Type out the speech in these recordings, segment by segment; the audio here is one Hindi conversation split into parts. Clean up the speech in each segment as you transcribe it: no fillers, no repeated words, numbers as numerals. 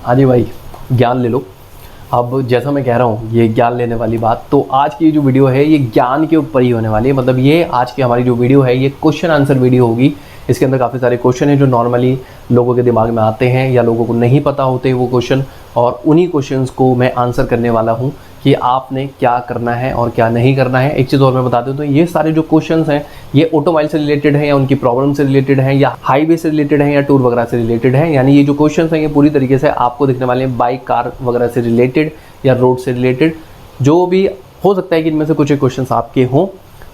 हाँ जी भाई, ज्ञान ले लो। अब जैसा मैं कह रहा हूँ, ये ज्ञान लेने वाली बात, तो आज की जो वीडियो है ये ज्ञान के ऊपर ही होने वाली है। मतलब ये आज की हमारी जो वीडियो है ये क्वेश्चन आंसर वीडियो होगी। इसके अंदर काफ़ी सारे क्वेश्चन हैं जो नॉर्मली लोगों के दिमाग में आते हैं या लोगों को नहीं पता होते वो क्वेश्चन, और उन्हीं क्वेश्चंस को मैं आंसर करने वाला हूँ कि आपने क्या करना है और क्या नहीं करना है। एक चीज़ और मैं बता दूँ तो ये सारे जो क्वेश्चंस हैं ये ऑटोमोबाइल से रिलेटेड हैं या उनकी प्रॉब्लम से रिलेटेड हैं या हाईवे से रिलेटेड हैं या टूर वगैरह से रिलेटेड हैं। यानी ये जो क्वेश्चंस हैं ये पूरी तरीके से आपको दिखने वाले हैं बाइक कार वगैरह से रिलेटेड या रोड से रिलेटेड, जो भी हो सकता है कि इनमें से कुछ एक क्वेश्चंस आपके हों।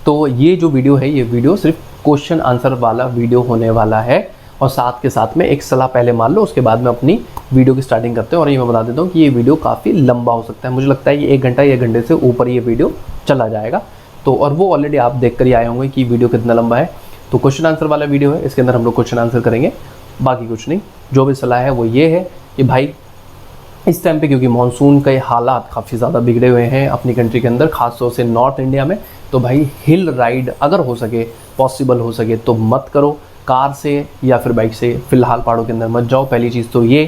तो ये जो वीडियो है ये वीडियो सिर्फ क्वेश्चन आंसर वाला वीडियो होने वाला है, और साथ के साथ में एक सलाह पहले मान लो, उसके बाद में अपनी वीडियो की स्टार्टिंग करते हैं। और ये मैं बता देता हूँ कि ये वीडियो काफ़ी लंबा हो सकता है, मुझे लगता है कि 1 घंटा या 1 घंटे से ऊपर ये वीडियो चला जाएगा। तो और वो ऑलरेडी आप देख कर ही आए होंगे कि वीडियो कितना लंबा है। तो क्वेश्चन आंसर वाला वीडियो है, इसके अंदर हम लोग क्वेश्चन आंसर करेंगे, बाकी कुछ नहीं। जो भी सलाह है वो ये है कि भाई इस टाइम पे क्योंकि मानसून के हालात काफ़ी ज़्यादा बिगड़े हुए हैं अपनी कंट्री के अंदर, खासतौर से नॉर्थ इंडिया में, तो भाई हिल राइड अगर हो सके, पॉसिबल हो सके तो मत करो। कार से या फिर बाइक से फ़िलहाल पहाड़ों के अंदर मत जाओ। पहली चीज़ तो ये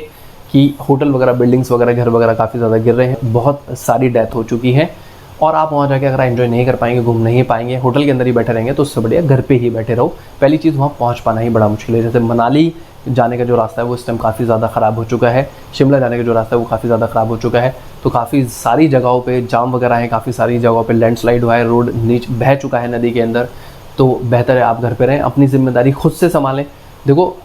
कि होटल वगैरह, बिल्डिंग्स वगैरह, घर वगैरह काफ़ी ज़्यादा गिर रहे हैं, बहुत सारी डेथ हो चुकी हैं, और आप वहाँ जाके अगर एंजॉय नहीं कर पाएंगे, घूम नहीं पाएंगे, होटल के अंदर ही बैठे रहेंगे, तो उससे बढ़िया घर पे ही बैठे रहो। पहली चीज़, वहाँ पहुँच पाना ही बड़ा मुश्किल है। जैसे मनाली जाने का जो रास्ता है वो इस टाइम काफ़ी ज़्यादा ख़राब हो चुका है, शिमला जाने का जो रास्ता है वो काफ़ी ज़्यादा ख़राब हो चुका है। तो काफ़ी सारी जगहों पे जाम वगैरह है, काफ़ी सारी जगहों पे लैंडस्लाइड हुआ है, रोड नीचे बह चुका है नदी के अंदर। तो बेहतर है आप घर पे रहें, अपनी ज़िम्मेदारी खुद से संभालें। देखो,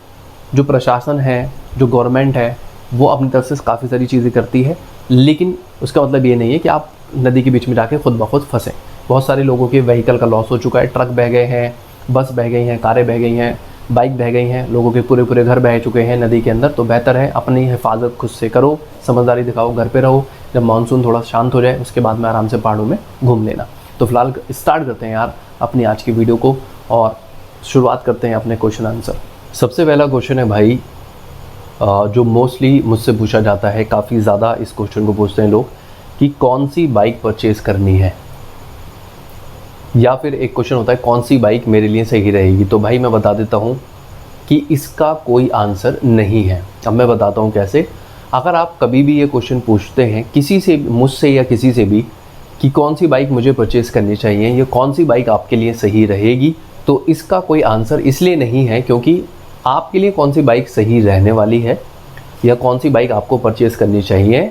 जो प्रशासन है, जो गवर्नमेंट है, वो अपनी तरफ से काफ़ी सारी चीज़ें करती है, लेकिन उसका मतलब ये नहीं है कि आप नदी के बीच में जाके खुद ब खुद फंसें। बहुत सारे लोगों के व्हीकल का लॉस हो चुका है, ट्रक बह गए हैं, बस बह गई हैं, कारें बह गई हैं, बाइक बह गई हैं, लोगों के पूरे पूरे घर बह चुके हैं नदी के अंदर। तो बेहतर है अपनी हिफाजत खुद से करो, समझदारी दिखाओ, घर पे रहो। जब मानसून थोड़ा शांत हो जाए उसके बाद में आराम से पहाड़ों में घूम लेना। तो फिलहाल स्टार्ट करते हैं यार अपनी आज की वीडियो को, और शुरुआत करते हैं अपने क्वेश्चन आंसर। सबसे पहला क्वेश्चन है भाई, जो मोस्टली मुझसे पूछा जाता है, काफ़ी ज़्यादा इस क्वेश्चन को पूछते हैं लोग कि कौन सी बाइक परचेज़ करनी है, या फिर एक क्वेश्चन होता है कौन सी बाइक मेरे लिए सही रहेगी। तो भाई मैं बता देता हूँ कि इसका कोई आंसर नहीं है। अब मैं बताता हूँ कैसे। अगर आप कभी भी ये क्वेश्चन पूछते हैं किसी से, मुझसे या किसी से भी, कि कौन सी बाइक मुझे परचेज़ करनी चाहिए या कौन सी बाइक आपके लिए सही रहेगी, तो इसका कोई आंसर इसलिए नहीं है क्योंकि आपके लिए कौन सी बाइक सही रहने वाली है या कौन सी बाइक आपको परचेज़ करनी चाहिए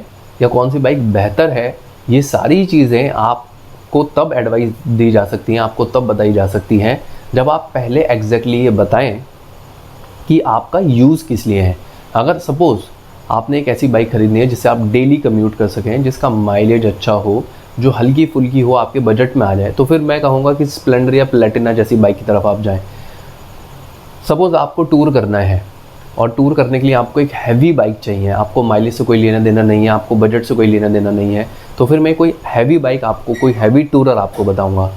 या कौन सी बाइक बेहतर है, ये सारी चीज़ें आपको तब एडवाइस दी जा सकती हैं, आपको तब बताई जा सकती हैं जब आप पहले एग्जैक्टली ये बताएं कि आपका यूज़ किस लिए है। अगर सपोज़ आपने एक ऐसी बाइक खरीदनी है जिससे आप डेली कम्यूट कर सकें, जिसका माइलेज अच्छा हो, जो हल्की फुल्की हो, आपके बजट में आ जाए, तो फिर मैं कहूँगा कि स्प्लेंडर या प्लेटिना जैसी बाइक की तरफ आप जाएँ। सपोज़ आपको टूर करना है और टूर करने के लिए आपको एक हैवी बाइक चाहिए, आपको माइलेज से कोई लेना देना नहीं है, आपको बजट से कोई लेना देना नहीं है, तो फिर मैं कोई हैवी बाइक आपको, कोई हैवी टूरर आपको बताऊंगा।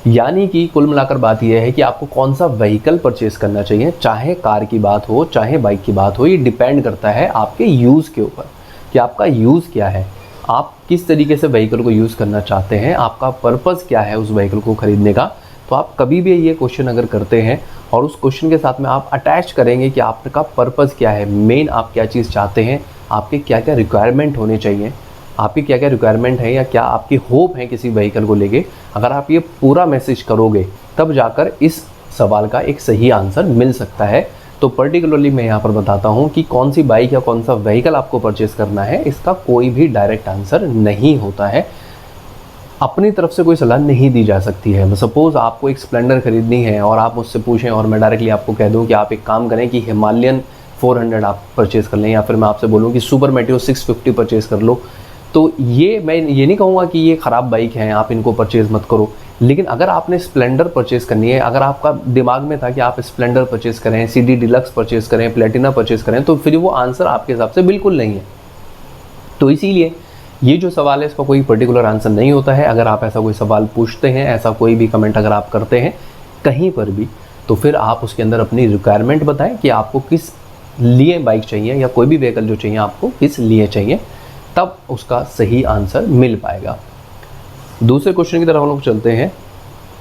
यानी कि कुल मिलाकर बात यह है कि आपको कौन सा व्हीकल परचेज़ करना चाहिए, चाहे कार की बात हो चाहे बाइक की बात हो, ये डिपेंड करता है आपके यूज़ के ऊपर कि आपका यूज़ क्या है, आप किस तरीके से व्हीकल को यूज़ करना चाहते हैं, आपका पर्पज़ क्या है उस व्हीकल को ख़रीदने का। तो आप कभी भी ये क्वेश्चन अगर करते हैं और उस क्वेश्चन के साथ में आप अटैच करेंगे कि आपका पर्पज़ क्या है, मेन आप क्या चीज़ चाहते हैं, आपके क्या क्या रिक्वायरमेंट होने चाहिए, आपकी क्या क्या रिक्वायरमेंट है या क्या आपकी होप है किसी व्हीकल को लेके, अगर आप ये पूरा मैसेज करोगे तब जाकर इस सवाल का एक सही आंसर मिल सकता है। तो पर्टिकुलरली मैं यहाँ पर बताता हूँ कि कौन सी बाइक या कौन सा व्हीकल आपको परचेज़ करना है, इसका कोई भी डायरेक्ट आंसर नहीं होता है, अपनी तरफ से कोई सलाह नहीं दी जा सकती है। सपोज़ आपको एक स्प्लेंडर खरीदनी है और आप मुझसे पूछें और मैं डायरेक्टली आपको कह दूं कि आप एक काम करें कि हिमालयन 400 आप परचेज़ कर लें, या फिर मैं आपसे बोलूं कि सुपर मेटियो 650 परचेज़ कर लो, तो ये मैं ये नहीं कहूँगा कि ये ख़राब बाइक हैं, आप इनको परचेज़ मत करो। लेकिन अगर आपने स्प्लेंडर परचेज़ करनी है, अगर आपका दिमाग में था कि आप स्प्लेंडर परचेज़ करें, CD डिलक्स परचेज़ करें, प्लेटिना परचेज़ करें, तो फिर वो आंसर आपके हिसाब से बिल्कुल नहीं है। तो इसीलिए ये जो सवाल है इसका कोई पर्टिकुलर आंसर नहीं होता है। अगर आप ऐसा कोई सवाल पूछते हैं, ऐसा कोई भी कमेंट अगर आप करते हैं कहीं पर भी, तो फिर आप उसके अंदर अपनी रिक्वायरमेंट बताएं कि आपको किस लिए बाइक चाहिए या कोई भी व्हीकल जो चाहिए आपको किस लिए चाहिए, तब उसका सही आंसर मिल पाएगा। दूसरे क्वेश्चन की तरफ हम लोग चलते हैं।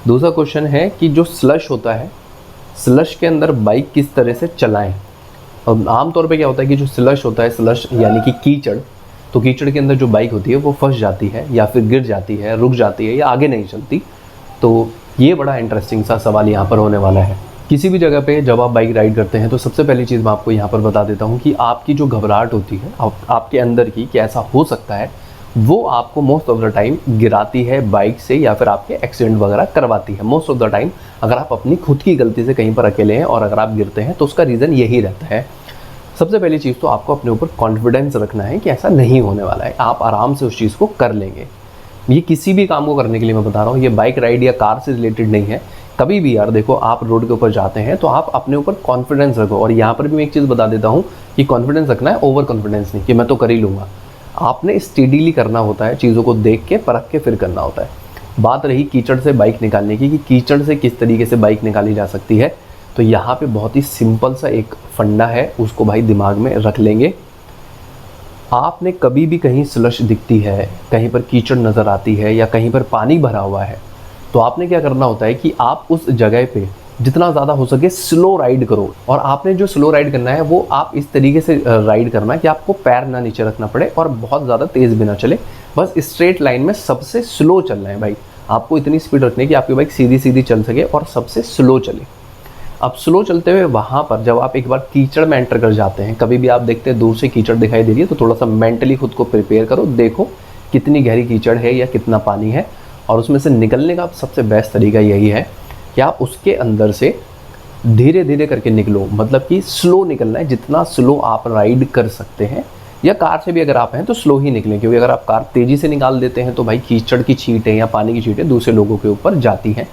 दूसरा क्वेश्चन है कि जो स्लश होता है, स्लश के अंदर बाइक किस तरह से चलाएं। अब आमतौर पे क्या होता है कि जो स्लश होता है, स्लश यानी कि कीचड़, तो कीचड़ के अंदर जो बाइक होती है वो फंस जाती है या फिर गिर जाती है, रुक जाती है या आगे नहीं चलती। तो ये बड़ा इंटरेस्टिंग सा सवाल यहाँ पर होने वाला है। किसी भी जगह पे जब आप बाइक राइड करते हैं तो सबसे पहली चीज़ मैं आपको यहाँ पर बता देता हूँ कि आपकी जो घबराहट होती है आपके अंदर की, कि ऐसा हो सकता है, वो आपको मोस्ट ऑफ द टाइम गिराती है बाइक से या फिर आपके एक्सीडेंट वगैरह करवाती है। मोस्ट ऑफ द टाइम अगर आप अपनी खुद की गलती से कहीं पर अकेले हैं और अगर आप गिरते हैं तो उसका रीज़न यही रहता है। सबसे पहली चीज़ तो आपको अपने ऊपर कॉन्फिडेंस रखना है कि ऐसा नहीं होने वाला है, आप आराम से उस चीज़ को कर लेंगे। ये किसी भी काम को करने के लिए मैं बता रहा हूँ, ये बाइक राइड या कार से रिलेटेड नहीं है। कभी भी यार देखो, आप रोड के ऊपर जाते हैं तो आप अपने ऊपर कॉन्फिडेंस रखो। और यहाँ पर भी मैं एक चीज़ बता देता हूँ कि कॉन्फिडेंस रखना है, ओवर कॉन्फिडेंस नहीं कि मैं तो कर ही लूँगा। आपने स्टेडीली करना होता है, चीज़ों को देख के परख के फिर करना होता है। बात रही कीचड़ से बाइक निकालने की, कि कीचड़ से किस तरीके से बाइक निकाली जा सकती है, तो यहाँ पे बहुत ही सिंपल सा एक फंडा है, उसको भाई दिमाग में रख लेंगे। आपने कभी भी कहीं स्लश दिखती है, कहीं पर कीचड़ नज़र आती है या कहीं पर पानी भरा हुआ है, तो आपने क्या करना होता है कि आप उस जगह पे जितना ज़्यादा हो सके स्लो राइड करो। और आपने जो स्लो राइड करना है वो आप इस तरीके से राइड करना है कि आपको पैर ना नीचे रखना पड़े और बहुत ज़्यादा तेज़ भी ना चले, बस स्ट्रेट लाइन में सबसे स्लो चलना है भाई। आपको इतनी स्पीड रखनी है कि आपकी बाइक सीधी सीधी चल सके और सबसे स्लो चले। अब स्लो चलते हुए वहाँ पर जब आप एक बार कीचड़ में एंटर कर जाते हैं, कभी भी आप देखते हैं दूर से कीचड़ दिखाई दे रही है तो थोड़ा सा मेंटली खुद को प्रिपेयर करो, देखो कितनी गहरी कीचड़ है या कितना पानी है। और उसमें से निकलने का सबसे बेस्ट तरीका यही है कि आप उसके अंदर से धीरे धीरे करके निकलो, मतलब कि स्लो निकलना है, जितना स्लो आप राइड कर सकते हैं। या कार से भी अगर आप हैं तो स्लो ही निकलें, क्योंकि अगर आप कार तेज़ी से निकाल देते हैं तो भाई कीचड़ की छींटें या पानी की छींटें दूसरे लोगों के ऊपर जाती हैं।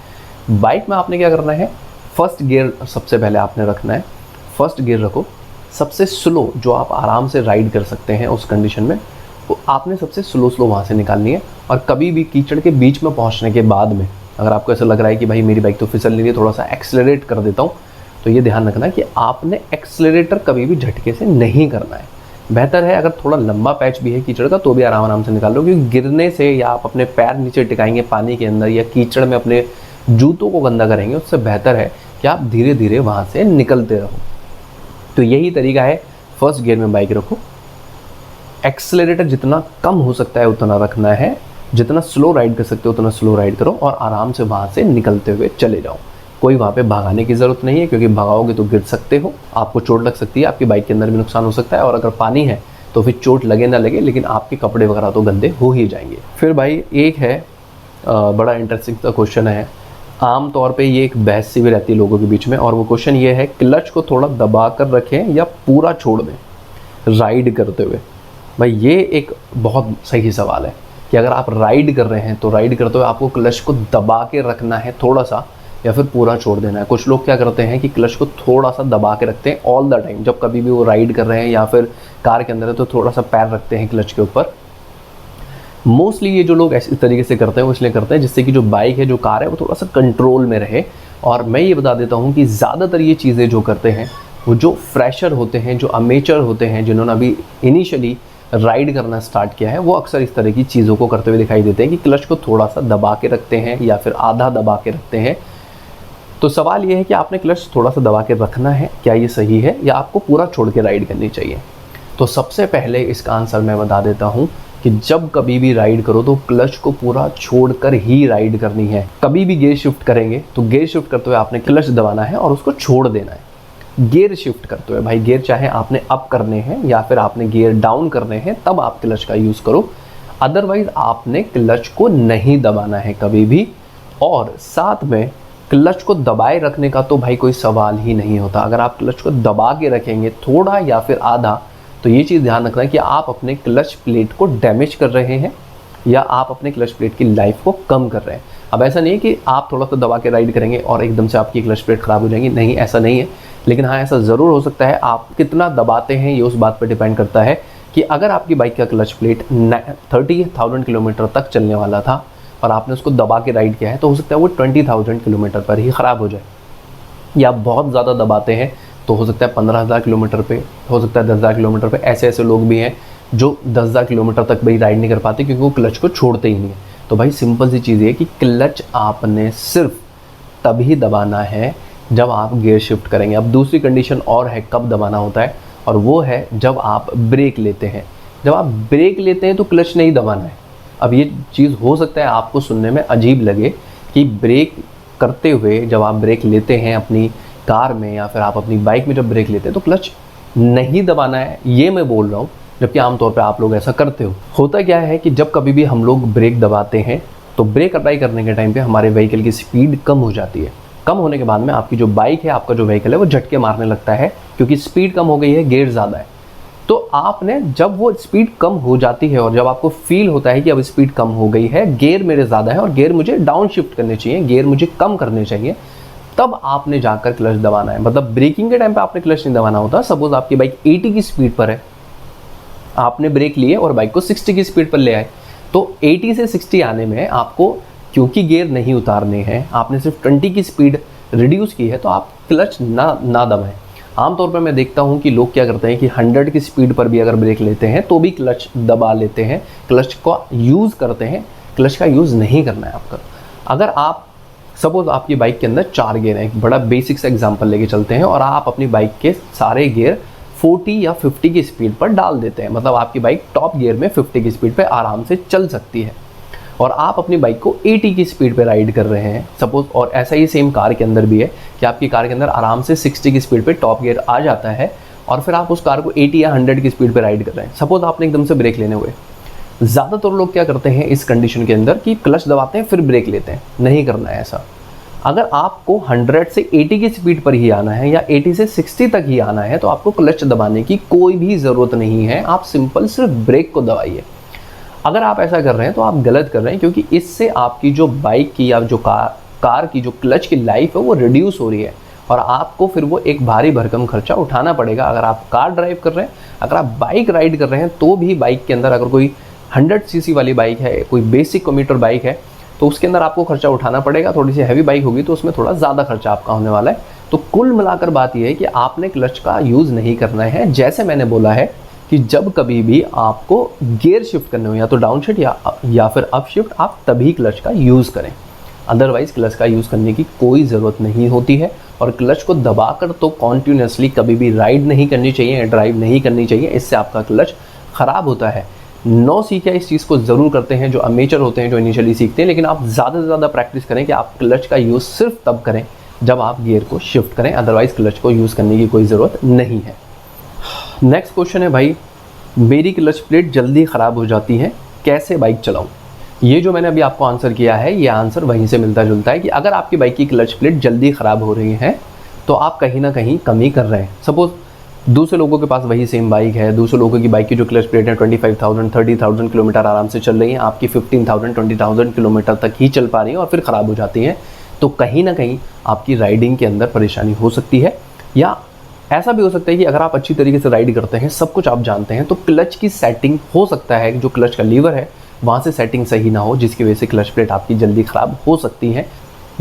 बाइक में आपने क्या करना है, फर्स्ट गियर सबसे पहले आपने रखना है, फर्स्ट गियर रखो, सबसे स्लो जो आप आराम से राइड कर सकते हैं उस कंडीशन में, तो आपने सबसे स्लो वहाँ से निकालनी है। और कभी भी कीचड़ के बीच में पहुँचने के बाद में अगर आपको ऐसा लग रहा है कि भाई मेरी बाइक तो फिसल नहीं रही, थोड़ा सा एक्सेलरेट कर देता हूँ, तो ये ध्यान रखना कि आपने एक्सेलरेटर कभी भी झटके से नहीं करना है। बेहतर है अगर थोड़ा लंबा पैच भी है कीचड़ का तो भी आराम आराम से निकाल लो, क्योंकि गिरने से या आप अपने पैर नीचे टिकाएंगे पानी के अंदर या कीचड़ में अपने जूतों को गंदा करेंगे, उससे बेहतर है कि आप धीरे धीरे वहाँ से निकलते रहो। तो यही तरीका है, फर्स्ट गियर में बाइक रखो, एक्सेलरेटर जितना कम हो सकता है उतना रखना है, जितना स्लो राइड कर सकते हो उतना स्लो राइड करो और आराम से वहाँ से निकलते हुए चले जाओ। कोई वहाँ पे भगाने की ज़रूरत नहीं है, क्योंकि भगाओगे तो गिर सकते हो, आपको चोट लग सकती है, आपकी बाइक के अंदर भी नुकसान हो सकता है। और अगर पानी है तो फिर चोट लगे ना लगे लेकिन आपके कपड़े वगैरह तो गंदे हो ही जाएंगे। फिर भाई एक है बड़ा इंटरेस्टिंग सा क्वेश्चन है, आम तौर पे ये एक बहस सी भी रहती है लोगों के बीच में, और वो क्वेश्चन ये है, क्लच को थोड़ा दबा कर रखें या पूरा छोड़ दें राइड करते हुए। भाई ये एक बहुत सही सवाल है कि अगर आप राइड कर रहे हैं तो राइड करते हुए आपको क्लच को दबा के रखना है थोड़ा सा या फिर पूरा छोड़ देना है। कुछ लोग क्या करते हैं कि क्लच को थोड़ा सा दबा के रखते हैं ऑल द टाइम, जब कभी भी वो राइड कर रहे हैं या फिर कार के अंदर है तो थोड़ा सा पैर रखते हैं क्लच के ऊपर। मोस्टली ये जो लोग इस तरीके से करते हैं वो इसलिए करते हैं जिससे कि जो बाइक है, जो कार है, वो थोड़ा सा कंट्रोल में रहे। और मैं ये बता देता हूँ कि ज़्यादातर ये चीज़ें जो करते हैं वो जो फ्रेशर होते हैं, जो अमेचर होते हैं, जिन्होंने अभी इनिशियली राइड करना स्टार्ट किया है, वो अक्सर इस तरह की चीज़ों को करते हुए दिखाई देते हैं कि क्लच को थोड़ा सा दबा के रखते हैं या फिर आधा दबा के रखते हैं। तो सवाल ये है कि आपने क्लच थोड़ा सा दबा के रखना है, क्या ये सही है, या आपको पूरा छोड़ के राइड करनी चाहिए? तो सबसे पहले इसका आंसर मैं बता देता हूँ कि जब कभी भी राइड करो तो क्लच को पूरा छोड़कर ही राइड करनी है। कभी भी गियर शिफ्ट करेंगे तो गियर शिफ्ट करते हुए आपने क्लच दबाना है और उसको छोड़ देना है। गियर शिफ्ट करते हुए भाई, गियर चाहे आपने अप करने हैं या फिर आपने गियर डाउन करने हैं, तब आप क्लच का यूज़ करो। अदरवाइज आपने क्लच को नहीं दबाना है कभी भी। और साथ में क्लच को दबाए रखने का तो भाई कोई सवाल ही नहीं होता। अगर आप क्लच को दबा के रखेंगे थोड़ा या फिर आधा, तो ये चीज़ ध्यान रखना है कि आप अपने क्लच प्लेट को डैमेज कर रहे हैं या आप अपने क्लच प्लेट की लाइफ को कम कर रहे हैं। अब ऐसा नहीं है कि आप थोड़ा सा दबा के राइड करेंगे और एकदम से आपकी क्लच प्लेट ख़राब हो जाएंगी, नहीं, ऐसा नहीं है। लेकिन हाँ, ऐसा ज़रूर हो सकता है। आप कितना दबाते हैं ये उस बात पर डिपेंड करता है कि अगर आपकी बाइक का क्लच प्लेट 30,000 किलोमीटर तक चलने वाला था और आपने उसको दबा के राइड किया है, तो हो सकता है वो 20,000 किलोमीटर पर ही ख़राब हो जाए। या आप बहुत ज़्यादा दबाते हैं तो हो सकता है 15,000 किलोमीटर पे, हो सकता है 10,000 किलोमीटर पे। ऐसे लोग भी हैं जो 10,000 किलोमीटर तक भाई राइड नहीं कर पाते क्योंकि वो क्लच को छोड़ते ही नहीं है। तो भाई सिंपल सी चीज़ है कि क्लच आपने सिर्फ तभी दबाना है जब आप गियर शिफ्ट करेंगे। अब दूसरी कंडीशन और है कब दबाना होता है, और वो है जब आप ब्रेक लेते हैं। जब आप ब्रेक लेते हैं तो क्लच नहीं दबाना है। अब ये चीज़ हो सकता है आपको सुनने में अजीब लगे कि ब्रेक करते हुए जब आप ब्रेक लेते हैं अपनी कार में या फिर आप अपनी बाइक में जब ब्रेक लेते हैं तो क्लच नहीं दबाना है, ये मैं बोल रहा हूँ, जबकि आमतौर पे आप लोग ऐसा करते हो। होता क्या है कि जब कभी भी हम लोग ब्रेक दबाते हैं तो ब्रेक अप्लाई करने के टाइम पे हमारे व्हीकल की स्पीड कम हो जाती है। कम होने के बाद में आपकी जो बाइक है, आपका जो व्हीकल है, वो झटके मारने लगता है क्योंकि स्पीड कम हो गई है, गियर ज़्यादा है। तो आपने जब वो स्पीड कम हो जाती है और जब आपको फील होता है कि अब स्पीड कम हो गई है, गियर मेरे ज़्यादा है और गियर मुझे डाउन शिफ्ट करने चाहिए, गियर मुझे कम करने चाहिए, तब आपने जाकर क्लच दबाना है। मतलब ब्रेकिंग के टाइम पे आपने क्लच नहीं दबाना होता। सपोज आपकी बाइक 80 की स्पीड पर है, आपने ब्रेक लिए और बाइक को 60 की स्पीड पर ले आए, तो 80 से 60 आने में आपको क्योंकि गियर नहीं उतारने हैं, आपने सिर्फ 20 की स्पीड रिड्यूस की है, तो आप क्लच ना दबाएं। आमतौर पर मैं देखता हूं कि लोग क्या करते हैं कि 100 की स्पीड पर भी अगर ब्रेक लेते हैं तो भी क्लच दबा लेते हैं, क्लच का यूज़ करते हैं। क्लच का यूज़ नहीं करना है आपका। अगर आप सपोज आपकी बाइक के अंदर 4 गियर हैं, एक बड़ा बेसिक सा एग्जांपल लेके चलते हैं, और आप अपनी बाइक के सारे गियर 40 या 50 की स्पीड पर डाल देते हैं। मतलब आपकी बाइक टॉप गियर में 50 की स्पीड पर आराम से चल सकती है और आप अपनी बाइक को 80 की स्पीड पे राइड कर रहे हैं सपोज। और ऐसा ही सेम कार के अंदर भी है कि आपकी कार के अंदर आराम से 60 की स्पीड पे टॉप गियर आ जाता है और फिर आप उस कार को 80 या 100 की स्पीड पे राइड कर रहे हैं। सपोज आपने एकदम से ब्रेक लेने हुए। ज़्यादातर लोग क्या करते हैं इस कंडीशन के अंदर कि क्लच दबाते हैं फिर ब्रेक लेते हैं। नहीं करना है ऐसा। अगर आपको 100 से 80 की स्पीड पर ही आना है या 80 से 60 तक ही आना है तो आपको क्लच दबाने की कोई भी ज़रूरत नहीं है। आप सिंपल सिर्फ ब्रेक को दबाइए। अगर आप ऐसा कर रहे हैं तो आप गलत कर रहे हैं, क्योंकि इससे आपकी जो बाइक की या जो कार की जो क्लच की लाइफ है वो रिड्यूस हो रही है और आपको फिर वो एक भारी भरकम खर्चा उठाना पड़ेगा। अगर आप कार ड्राइव कर रहे हैं, अगर आप बाइक राइड कर रहे हैं, तो भी बाइक के अंदर अगर कोई 100 सीसी वाली बाइक है, कोई बेसिक कम्यूटर बाइक है, तो उसके अंदर आपको खर्चा उठाना पड़ेगा। थोड़ी सी हैवी बाइक होगी तो उसमें थोड़ा ज़्यादा खर्चा आपका होने वाला है। तो कुल मिलाकर बात यह है कि आपने क्लच का यूज़ नहीं करना है। जैसे मैंने बोला है कि जब कभी भी आपको गियर शिफ्ट करने हो, या तो डाउन शिफ्ट या फिर अप शिफ्ट, आप तभी क्लच का यूज़ करें। अदरवाइज़ क्लच का यूज़ करने की कोई ज़रूरत नहीं होती है। और क्लच को दबाकर तो कॉन्टिन्यूसली कभी भी राइड नहीं करनी चाहिए, ड्राइव नहीं करनी चाहिए। इससे आपका क्लच ख़राब होता है। नौ सीखे इस चीज़ को ज़रूर करते हैं जो अमेचर होते हैं, जो इनिशियली सीखते हैं, लेकिन आप ज़्यादा से ज़्यादा प्रैक्टिस करें कि आप क्लच का यूज़ सिर्फ तब करें जब आप गियर को शिफ्ट करें। अदरवाइज़ क्लच को यूज़ करने की कोई ज़रूरत नहीं है। नेक्स्ट क्वेश्चन है भाई, मेरी क्लच प्लेट जल्दी ख़राब हो जाती है, कैसे बाइक चलाऊं? ये जो मैंने अभी आपको आंसर किया है, ये आंसर वहीं से मिलता जुलता है कि अगर आपकी बाइक की क्लच प्लेट जल्दी ख़राब हो रही है तो आप कहीं ना कहीं कमी कर रहे हैं। सपोज दूसरे लोगों के पास वही सेम बाइक है, दूसरे लोगों की बाइक की जो क्लच प्लेट है 25,000 30,000 किलोमीटर आराम से चल रही है, आपकी 15,000 20,000 किलोमीटर तक ही चल पा रही है और फिर ख़राब हो जाती हैं। तो कहीं ना कहीं आपकी राइडिंग के अंदर परेशानी हो सकती है। या ऐसा भी हो सकता है कि अगर आप अच्छी तरीके से राइड करते हैं, सब कुछ आप जानते हैं, तो क्लच की सेटिंग हो सकता है जो क्लच का लीवर है वहाँ से सेटिंग सही ना हो, जिसकी वजह से क्लच प्लेट आपकी जल्दी ख़राब हो सकती है।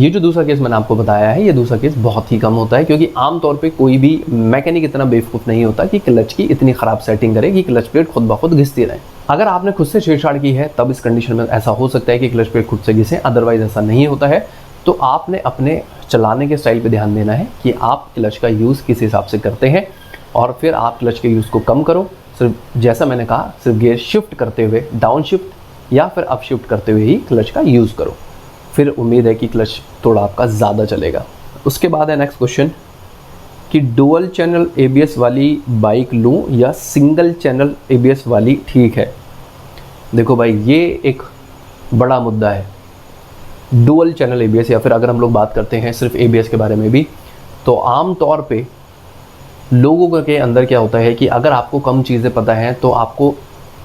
ये जो दूसरा केस मैंने आपको बताया है, ये दूसरा केस बहुत ही कम होता है, क्योंकि आमतौर पे कोई भी मैकेनिक इतना बेवकूफ़ नहीं होता कि क्लच की इतनी ख़राब सेटिंग करे कि क्लच प्लेट खुद ब खुद घिसती रहे। अगर आपने खुद से छेड़छाड़ की है तब इस कंडीशन में ऐसा हो सकता है कि क्लच प्लेट खुद से घिसे, अदरवाइज ऐसा नहीं होता है। तो आपने अपने चलाने के स्टाइल पे ध्यान देना है कि आप क्लच का यूज़ किस हिसाब से करते हैं और फिर आप क्लच के यूज़ को कम करो। सिर्फ जैसा मैंने कहा, सिर्फ गियर शिफ्ट करते हुए, डाउन शिफ्ट या फिर अप शिफ्ट करते हुए ही क्लच का यूज़ करो। फिर उम्मीद है कि क्लच थोड़ा आपका ज़्यादा चलेगा। उसके बाद है नेक्स्ट क्वेश्चन कि डुअल चैनल ABS वाली बाइक लूँ या सिंगल चैनल ABS वाली ठीक है? देखो भाई, ये एक बड़ा मुद्दा है। डुअल चैनल ABS, या फिर अगर हम लोग बात करते हैं सिर्फ ABS के बारे में भी, तो आम तौर पे लोगों के अंदर क्या होता है कि अगर आपको कम चीज़ें पता हैं तो आपको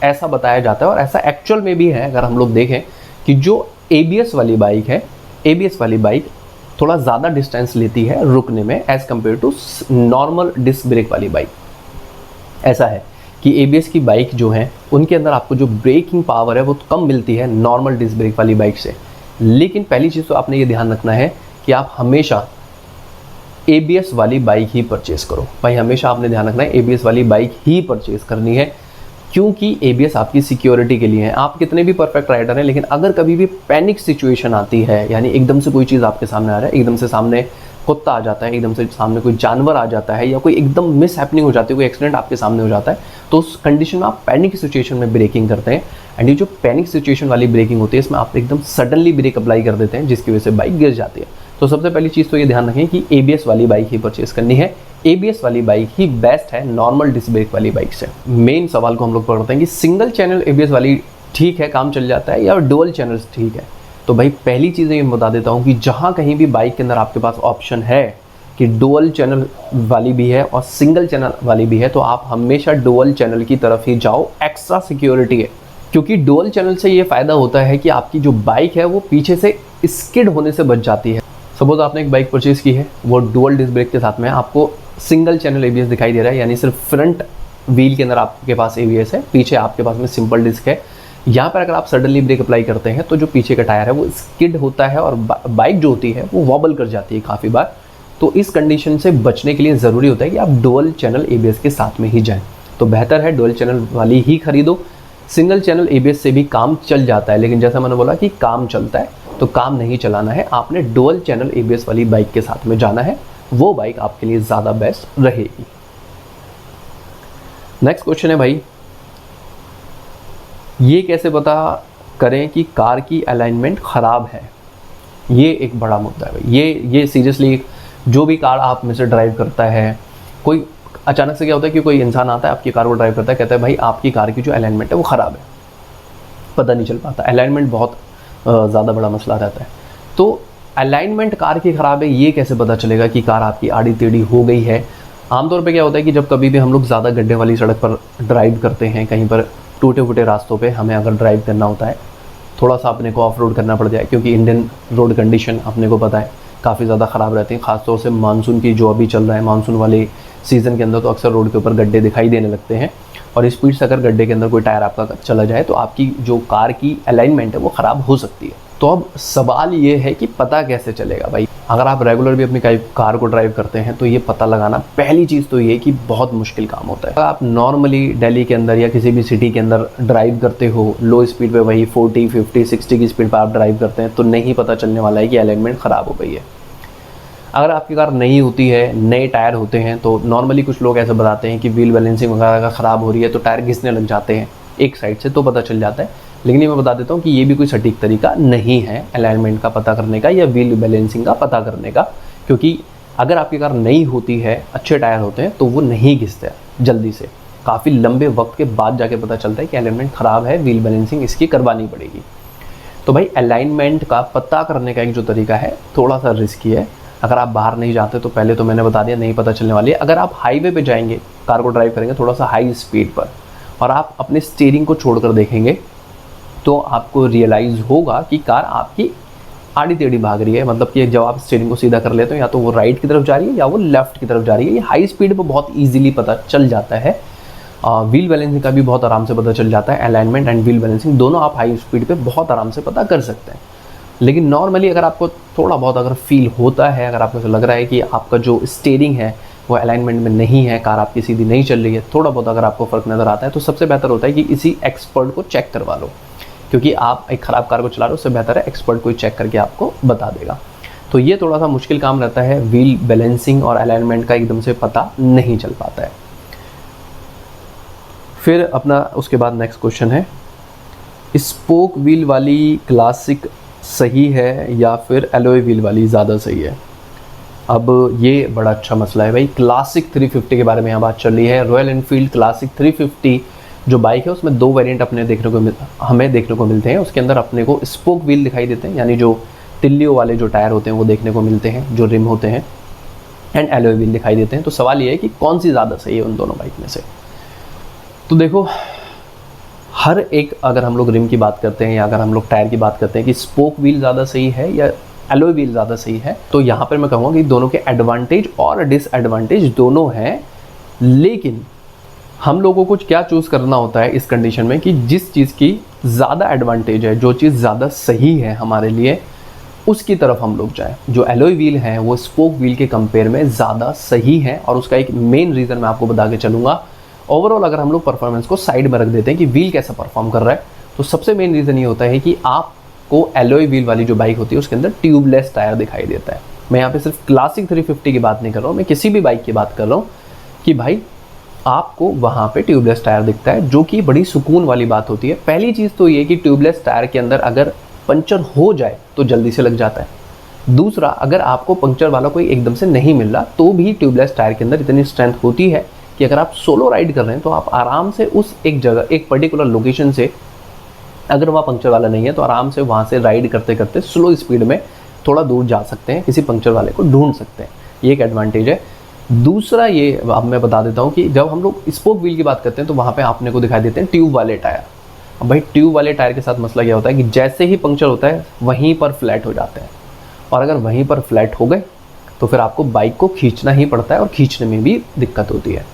ऐसा बताया जाता है, और ऐसा एक्चुअल में भी है। अगर हम लोग देखें कि जो ABS वाली बाइक है, ABS वाली बाइक थोड़ा ज़्यादा डिस्टेंस लेती है रुकने में as compared to normal disc brake वाली बाइक। ऐसा है कि ABS की बाइक जो है उनके अंदर आपको जो ब्रेकिंग पावर है वो कम मिलती है नॉर्मल डिस्क ब्रेक वाली बाइक से। लेकिन पहली चीज़ तो आपने ये ध्यान रखना है कि आप हमेशा ABS वाली बाइक ही परचेस करो। भाई हमेशा आपने ध्यान रखना है ABS वाली बाइक ही परचेस करनी है, क्योंकि ABS आपकी सिक्योरिटी के लिए है। आप कितने भी परफेक्ट राइडर हैं, लेकिन अगर कभी भी पैनिक सिचुएशन आती है, यानी एकदम से कोई चीज़ आपके सामने आ रहा है, एकदम से सामने कुत्ता आ जाता है, एकदम से सामने कोई जानवर आ जाता है, या कोई एकदम मिस हैपनिंग हो जाती है, कोई एक्सीडेंट आपके सामने हो जाता है, तो उस कंडीशन में आप पैनिक सिचुएशन में ब्रेकिंग करते हैं। एंड ये जो पैनिक सिचुएशन वाली ब्रेकिंग होती है, इसमें आप एकदम सडनली ब्रेक अप्लाई कर देते हैं, जिसकी वजह से बाइक गिर जाती है। तो सबसे पहली चीज़ तो ये ध्यान रखें कि ABS वाली बाइक ही परचेस करनी है। ABS वाली बाइक ही बेस्ट है नॉर्मल डिस्क ब्रेक वाली बाइक से। मेन सवाल को हम लोग पढ़ते हैं कि सिंगल चैनल ABS वाली ठीक है, काम चल जाता है, या डुअल चैनल्स ठीक है। तो भाई पहली चीज़ ये बता देता हूँ कि जहाँ कहीं भी बाइक के अंदर आपके पास ऑप्शन है कि डुअल चैनल वाली भी है और सिंगल चैनल वाली भी है, तो आप हमेशा डुअल चैनल की तरफ ही जाओ। एक्स्ट्रा सिक्योरिटी है, क्योंकि डुअल चैनल से ये फ़ायदा होता है कि आपकी जो बाइक है वो पीछे से स्किड होने से बच जाती है। सपोज आपने एक बाइक परचेज़ की है, वो डुअल डिस्क ब्रेक के साथ में, आपको सिंगल चैनल ABS दिखाई दे रहा है, यानी सिर्फ फ्रंट व्हील के अंदर आपके पास ABS है, पीछे आपके पास में सिंपल डिस्क है। यहाँ पर अगर आप सडनली ब्रेक अप्लाई करते हैं तो जो पीछे का टायर है वो स्किड होता है और बाइक जो होती है वो वॉबल कर जाती है काफ़ी बार। तो इस कंडीशन से बचने के लिए ज़रूरी होता है कि आप डुअल चैनल ABS के साथ में ही जाएं। तो बेहतर है डुअल चैनल वाली ही खरीदो। सिंगल चैनल ABS से भी काम चल जाता है, लेकिन जैसा मैंने बोला कि काम चलता है तो काम नहीं चलाना है, आपने डुअल चैनल ABS वाली बाइक के साथ में जाना है, वो बाइक आपके लिए ज़्यादा बेस्ट रहेगी। नेक्स्ट क्वेश्चन है भाई, ये कैसे पता करें कि कार की अलाइनमेंट ख़राब है? ये एक बड़ा मुद्दा है भाई। ये सीरियसली जो भी कार आप में से ड्राइव करता है, कोई अचानक से क्या होता है कि कोई इंसान आता है आपकी कार को ड्राइव करता है, कहता है भाई आपकी कार की जो अलाइनमेंट है वो ख़राब है, पता नहीं चल पाता। अलाइनमेंट बहुत ज़्यादा बड़ा मसला रहता है। तो अलाइनमेंट कार की ख़राब है, ये कैसे पता चलेगा कि कार आपकी आड़ी टेढ़ी हो गई है? आमतौर पे क्या होता है कि जब कभी भी हम लोग ज़्यादा गड्ढे वाली सड़क पर ड्राइव करते हैं, कहीं पर टूटे फूटे रास्तों पे हमें अगर ड्राइव करना होता है, थोड़ा सा अपने को ऑफ रोड करना पड़ जाए, क्योंकि इंडियन रोड कंडीशन अपने को पता है काफ़ी ज़्यादा ख़राब रहती हैं। ख़ासतौर से मानसून की जो अभी चल रहा है, मानसून वाले सीज़न के अंदर तो अक्सर रोड के ऊपर गड्ढे दिखाई देने लगते हैं, और स्पीड से अगर गड्ढे के अंदर कोई टायर आपका चला जाए तो आपकी जो कार की अलाइनमेंट है वो ख़राब हो सकती है। तो अब सवाल ये है कि पता कैसे चलेगा भाई? अगर आप रेगुलर भी अपनी कार को ड्राइव करते हैं तो ये पता लगाना पहली चीज़ तो ये कि बहुत मुश्किल काम होता है। अगर आप नॉर्मली दिल्ली के अंदर या किसी भी सिटी के अंदर ड्राइव करते हो, लो स्पीड पे वही 40, 50, 60 की स्पीड पर आप ड्राइव करते हैं, तो नहीं पता चलने वाला है कि अलाइनमेंट ख़राब हो गई है। अगर आपकी कार नई होती है, नए टायर होते हैं, तो नॉर्मली कुछ लोग ऐसे बताते हैं कि व्हील बैलेंसिंग वगैरह अगर ख़राब हो रही है तो टायर घिसने लग जाते हैं एक साइड से, तो पता चल जाता है। लेकिन ये मैं बता देता हूँ कि ये भी कोई सटीक तरीका नहीं है अलाइनमेंट का पता करने का या व्हील बैलेंसिंग का पता करने का, क्योंकि अगर आपकी कार नई होती है, अच्छे टायर होते हैं, तो वो नहीं घिसते जल्दी से। काफ़ी लंबे वक्त के बाद जाके पता चलता है कि अलाइनमेंट ख़राब है, व्हील बैलेंसिंग इसकी करवानी पड़ेगी। तो भाई अलाइनमेंट का पता करने का एक जो तरीका है थोड़ा सा रिस्की है। अगर आप बाहर नहीं जाते तो पहले तो मैंने बता दिया नहीं पता चलने वाली है। अगर आप हाईवे पे जाएंगे, कार को ड्राइव करेंगे थोड़ा सा हाई स्पीड पर, और आप अपने स्टीयरिंग को छोड़कर देखेंगे, तो आपको रियलाइज़ होगा कि कार आपकी आड़ी टेढ़ी भाग रही है। मतलब कि जब आप स्टीयरिंग को सीधा कर लेते हो, या तो वो राइट की तरफ जा रही है या वो लेफ्ट की तरफ जा रही है। ये हाई स्पीड पर बहुत ईजिली पता चल जाता है। व्हील बैलेंसिंग का भी बहुत आराम से पता चल जाता है। अलाइनमेंट एंड व्हील बैलेंसिंग दोनों आप हाई स्पीड पे बहुत आराम से पता कर सकते हैं। लेकिन नॉर्मली अगर आपको थोड़ा बहुत अगर फील होता है, अगर आपको लग रहा है कि आपका जो स्टीयरिंग है वो अलाइनमेंट में नहीं है, कार आपकी सीधी नहीं चल रही है, थोड़ा बहुत अगर आपको फ़र्क नज़र आता है, तो सबसे बेहतर होता है कि इसी एक्सपर्ट को चेक करवा लो, क्योंकि आप एक ख़राब कार को चला रहे हो, उससे बेहतर है एक्सपर्ट कोई चेक करके आपको बता देगा। तो ये थोड़ा सा मुश्किल काम रहता है, व्हील बैलेंसिंग और अलाइनमेंट का एकदम से पता नहीं चल पाता है। फिर अपना उसके बाद नेक्स्ट क्वेश्चन है, स्पोक व्हील वाली क्लासिक सही है या फिर एलॉय व्हील वाली ज़्यादा सही है? अब ये बड़ा अच्छा मसला है भाई। क्लासिक 350 के बारे में यहाँ बात चल रही है। रॉयल एनफील्ड क्लासिक 350 जो बाइक है उसमें दो वेरिएंट हमें देखने को मिलते हैं। उसके अंदर अपने को स्पोक व्हील दिखाई देते हैं, यानी जो तिल्लियों वाले जो टायर होते हैं वो देखने को मिलते हैं, जो रिम होते हैं, एंड एलॉय व्हील दिखाई देते हैं। तो सवाल ये है कि कौन सी ज़्यादा सही है उन दोनों बाइक में से? तो देखो, हर एक अगर हम लोग रिम की बात करते हैं या अगर हम लोग टायर की बात करते हैं कि स्पोक व्हील ज़्यादा सही है या एलॉय व्हील ज़्यादा सही है, तो यहाँ पर मैं कहूँगा कि दोनों के एडवांटेज और डिसएडवांटेज दोनों हैं। लेकिन हम लोगों को क्या चूज़ करना होता है इस कंडीशन में कि जिस चीज़ की ज़्यादा एडवांटेज है, जो चीज़ ज़्यादा सही है हमारे लिए, उसकी तरफ हम लोग जाएं। जो एलॉय व्हील हैं वो स्पोक व्हील के कंपेयर में ज़्यादा सही है, और उसका एक मेन रीज़न मैं आपको बता के चलूँगा। ओवरऑल अगर हम लोग परफॉर्मेंस को साइड में रख देते हैं कि व्हील कैसा परफॉर्म कर रहा है, तो सबसे मेन रीज़न ये होता है कि आपको एलॉय व्हील वाली जो बाइक होती है उसके अंदर ट्यूबलेस टायर दिखाई देता है। मैं यहाँ पे सिर्फ क्लासिक 350 की बात नहीं कर रहा हूँ, मैं किसी भी बाइक की बात कर रहा हूँ कि भाई आपको वहाँ पे ट्यूबलेस टायर दिखता है, जो कि बड़ी सुकून वाली बात होती है। पहली चीज़ तो ये कि ट्यूबलेस टायर के अंदर अगर पंचर हो जाए तो जल्दी से लग जाता है। दूसरा, अगर आपको पंचर वाला कोई एकदम से नहीं मिल रहा तो भी ट्यूबलेस टायर के अंदर इतनी स्ट्रेंथ होती है कि अगर आप सोलो राइड कर रहे हैं तो आप आराम से उस एक जगह, एक पर्टिकुलर लोकेशन से, अगर वहाँ पंचर वाला नहीं है तो आराम से वहाँ से राइड करते करते स्लो स्पीड में थोड़ा दूर जा सकते हैं, किसी पंचर वाले को ढूंढ सकते हैं। ये एक एडवांटेज है। दूसरा ये अब मैं बता देता हूँ कि जब हम लोग स्पोक व्हील की बात करते हैं तो वहाँ पे आपने को दिखाई देते हैं ट्यूब वाले टायर। अब भाई ट्यूब वाले टायर के साथ मसला क्या होता है कि जैसे ही पंक्चर होता है वहीं पर फ्लैट हो जाते हैं, और अगर वहीं पर फ्लैट हो गए तो फिर आपको बाइक को खींचना ही पड़ता है और खींचने में भी दिक्कत होती है।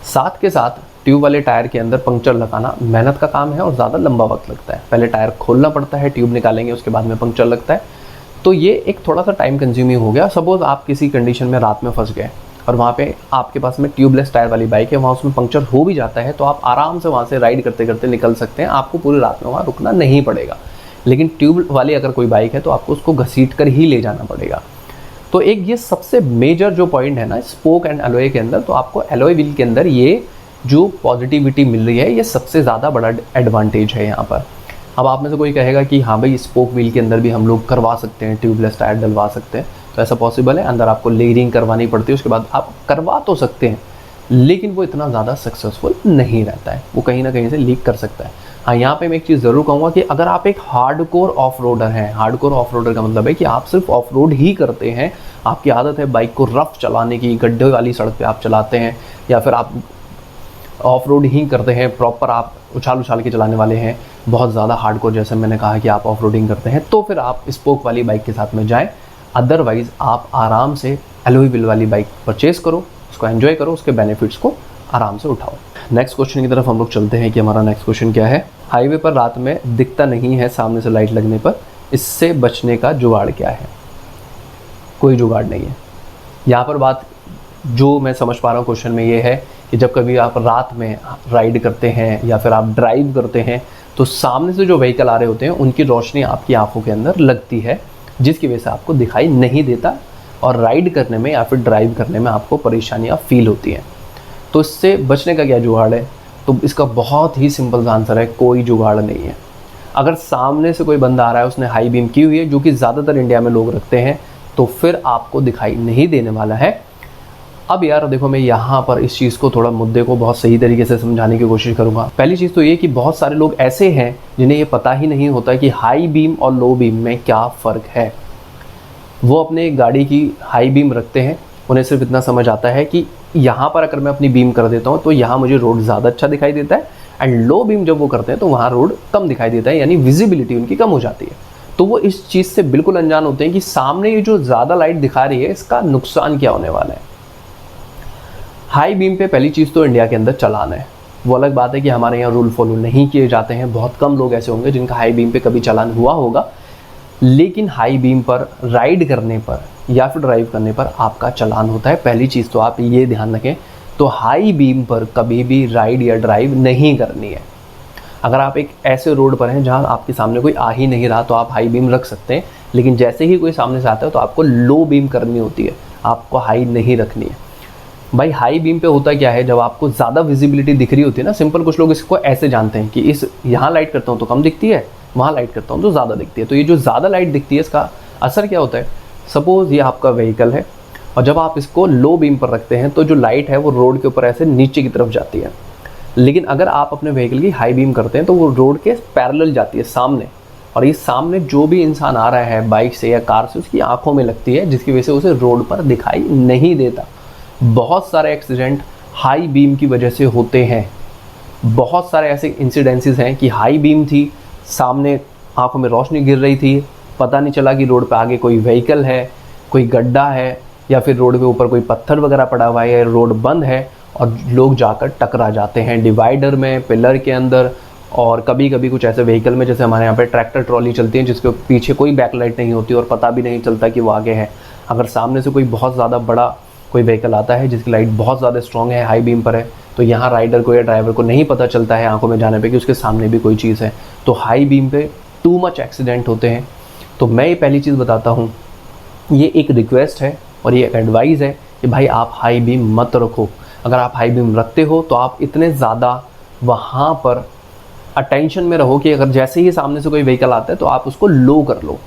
साथ के साथ ट्यूब वाले टायर के अंदर पंक्चर लगाना मेहनत का काम है और ज़्यादा लंबा वक्त लगता है। पहले टायर खोलना पड़ता है, ट्यूब निकालेंगे, उसके बाद में पंक्चर लगता है, तो ये एक थोड़ा सा टाइम कंज्यूमिंग हो गया। सपोज आप किसी कंडीशन में रात में फंस गए और वहाँ पे आपके पास में ट्यूबलेस टायर वाली बाइक है, वहाँ उसमें पंक्चर हो भी जाता है तो आप आराम से वहाँ से राइड करते करते निकल सकते हैं, आपको पूरी रात में वहाँ रुकना नहीं पड़ेगा। लेकिन ट्यूब वाली अगर कोई बाइक है तो आपको उसको घसीट कर ही ले जाना पड़ेगा। तो एक ये सबसे मेजर जो पॉइंट है ना स्पोक एंड एलॉय के अंदर, तो आपको एलॉय व्हील के अंदर ये जो पॉजिटिविटी मिल रही है ये सबसे ज़्यादा बड़ा एडवांटेज है यहाँ पर। अब आप में से कोई कहेगा कि हाँ भाई स्पोक व्हील के अंदर भी हम लोग करवा सकते हैं, ट्यूबलेस टायर डलवा सकते हैं, तो ऐसा पॉसिबल है। अंदर आपको लेयरिंग करवानी पड़ती है, उसके बाद आप करवा तो सकते हैं लेकिन वो इतना ज़्यादा सक्सेसफुल नहीं रहता है, वो कहीं ना कहीं से लीक कर सकता है। हाँ, यहाँ पे मैं एक चीज़ ज़रूर कहूँगा कि अगर आप एक हार्डकोर ऑफ रोडर हैं, हार्डकोर ऑफ रोडर का मतलब है कि आप सिर्फ ऑफ रोड ही करते हैं, आपकी आदत है बाइक को रफ चलाने की, गड्ढे वाली सड़क पे आप चलाते हैं, या फिर आप ऑफ रोड ही करते हैं, प्रॉपर आप उछाल उछाल के चलाने वाले हैं, बहुत ज़्यादा हार्डकोर जैसे मैंने कहा कि आप ऑफ रोडिंग करते हैं, तो फिर आप स्पोक वाली बाइक के साथ में जाएँ। अदरवाइज़ आप आराम से एलॉय व्हील वाली बाइक परचेज़ करो, उसको एंजॉय करो, उसके बेनिफिट्स को आराम से उठाओ। नेक्स्ट क्वेश्चन की तरफ हम लोग चलते हैं कि हमारा नेक्स्ट क्वेश्चन क्या है। हाईवे पर रात में दिखता नहीं है सामने से लाइट लगने पर, इससे बचने का जुगाड़ क्या है? कोई जुगाड़ नहीं है। यहाँ पर बात जो मैं समझ पा रहा हूँ क्वेश्चन में ये है कि जब कभी आप रात में राइड करते हैं या फिर आप ड्राइव करते हैं तो सामने से जो व्हीकल आ रहे होते हैं उनकी रोशनी आपकी आंखों के अंदर लगती है, जिसकी वजह से आपको दिखाई नहीं देता और राइड करने में या फिर ड्राइव करने में आपको परेशानियाँ फील होती हैं। तो इससे बचने का क्या जुगाड़ है? तो इसका बहुत ही सिंपल सा आंसर है, कोई जुगाड़ नहीं है। अगर सामने से कोई बंदा आ रहा है, उसने हाई बीम की हुई है, जो कि ज़्यादातर इंडिया में लोग रखते हैं, तो फिर आपको दिखाई नहीं देने वाला है। अब यार देखो, मैं यहाँ पर इस चीज़ को थोड़ा मुद्दे को बहुत सही तरीके से समझाने की कोशिश करूँगा। पहली चीज़ तो ये कि बहुत सारे लोग ऐसे हैं जिन्हें ये पता ही नहीं होता कि हाई बीम और लो बीम में क्या फ़र्क है। वो अपने गाड़ी की हाई बीम रखते हैं, उन्हें सिर्फ इतना समझ आता है कि यहाँ पर अगर मैं अपनी बीम कर देता हूँ तो यहाँ मुझे रोड ज़्यादा अच्छा दिखाई देता है, एंड लो बीम जब वो करते हैं तो वहाँ रोड कम दिखाई देता है, यानी विजिबिलिटी उनकी कम हो जाती है। तो वो इस चीज़ से बिल्कुल अनजान होते हैं कि सामने ये जो ज़्यादा लाइट दिखा रही है इसका नुकसान क्या होने वाला है। हाई बीम पे पहली चीज़ तो इंडिया के अंदर चलान है। वो अलग बात है कि हमारे यहाँ रूल फॉलो नहीं किए जाते हैं, बहुत कम लोग ऐसे होंगे जिनका हाई बीम पे कभी चालान हुआ होगा, लेकिन हाई बीम पर राइड करने पर या फिर ड्राइव करने पर आपका चालान होता है। पहली चीज़ तो आप ये ध्यान रखें, तो हाई बीम पर कभी भी राइड या ड्राइव नहीं करनी है। अगर आप एक ऐसे रोड पर हैं जहां आपके सामने कोई आ ही नहीं रहा तो आप हाई बीम रख सकते हैं, लेकिन जैसे ही कोई सामने से आता है तो आपको लो बीम करनी होती है, आपको हाई नहीं रखनी है। भाई हाई बीम पे होता क्या है, जब आपको ज़्यादा विजिबिलिटी दिख रही होती है ना, सिंपल कुछ लोग इसको ऐसे जानते हैं कि इस यहाँ लाइट करता हूँ तो कम दिखती है, वहाँ लाइट करता हूँ तो ज़्यादा दिखती है। तो ये जो ज़्यादा लाइट दिखती है इसका असर क्या होता है? सपोज़ ये आपका व्हीकल है और जब आप इसको लो बीम पर रखते हैं तो जो लाइट है वो रोड के ऊपर ऐसे नीचे की तरफ जाती है, लेकिन अगर आप अपने व्हीकल की हाई बीम करते हैं तो वो रोड के पैरेलल जाती है सामने, और ये सामने जो भी इंसान आ रहा है बाइक से या कार से उसकी आंखों में लगती है, जिसकी वजह से उसे रोड पर दिखाई नहीं देता। बहुत सारे एक्सीडेंट हाई बीम की वजह से होते हैं। बहुत सारे ऐसे इंसिडेंसेस हैं कि हाई बीम थी, सामने आंखों में रोशनी गिर रही थी, पता नहीं चला कि रोड पे आगे कोई व्हीकल है, कोई गड्ढा है, या फिर रोड के ऊपर कोई पत्थर वगैरह पड़ा हुआ है, या रोड बंद है और लोग जाकर टकरा जाते हैं डिवाइडर में, पिलर के अंदर, और कभी कभी कुछ ऐसे व्हीकल में, जैसे हमारे यहाँ पे ट्रैक्टर ट्रॉली चलती है जिसके पीछे कोई बैकलाइट नहीं होती और पता भी नहीं चलता कि वो आगे है। अगर सामने से कोई बहुत ज़्यादा बड़ा कोई व्हीकल आता है जिसकी लाइट बहुत ज़्यादा स्ट्रॉन्ग है, हाई बीम पर है, तो यहाँ राइडर को या ड्राइवर को नहीं पता चलता है आंखों में जाने पे कि उसके सामने भी कोई चीज़ है। तो हाई बीम पे टू मच एक्सीडेंट होते हैं। तो मैं ये पहली चीज़ बताता हूँ ये एक रिक्वेस्ट है और ये एक एडवाइस है कि भाई आप हाई बीम मत रखो। अगर आप हाई बीम रखते हो तो आप इतने ज़्यादा वहाँ पर अटेंशन में रहो कि अगर जैसे ही सामने से कोई व्हीकल आता है तो आप उसको लो कर लो,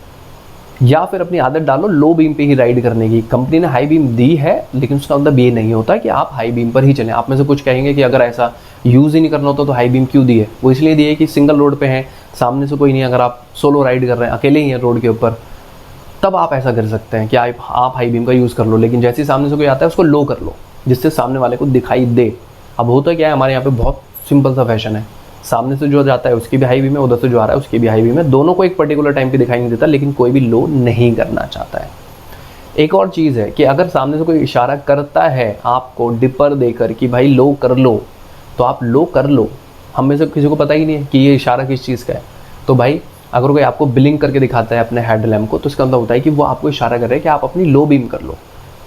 या फिर अपनी आदत डालो लो बीम पे ही राइड करने की। कंपनी ने हाई बीम दी है लेकिन उसका मतलब ये नहीं होता कि आप हाई बीम पर ही चलें। आप में से कुछ कहेंगे कि अगर ऐसा यूज़ ही नहीं करना होता तो हाई बीम क्यों दी है? वो इसलिए दी है कि सिंगल रोड पे हैं, सामने से कोई नहीं, अगर आप सोलो राइड कर रहे हैं, अकेले ही हैं रोड के ऊपर, तब आप ऐसा कर सकते हैं कि आप हाई बीम का यूज़ कर लो। लेकिन जैसे ही सामने से कोई आता है उसको लो कर लो, जिससे सामने वाले को दिखाई दे। अब होता क्या है, हमारे यहाँ पे बहुत सिंपल सा फैशन है, सामने से जो जाता है उसकी भी हाई बीम है, उधर से जो आ रहा है उसकी भी हाई बीम है, दोनों को एक पर्टिकुलर टाइम पे दिखाई नहीं देता, लेकिन कोई भी लो नहीं करना चाहता है। एक और चीज़ है कि अगर सामने से कोई इशारा करता है आपको डिपर देकर कि भाई लो कर लो, तो आप लो कर लो। हम में से किसी को पता ही नहीं है कि ये इशारा किस चीज़ का है। तो भाई अगर कोई आपको ब्लिंक करके दिखाता है अपने हेड लैम्प को, तो इसका मतलब होता है कि वो आपको इशारा कर रहा है कि आप अपनी लो बीम कर लो।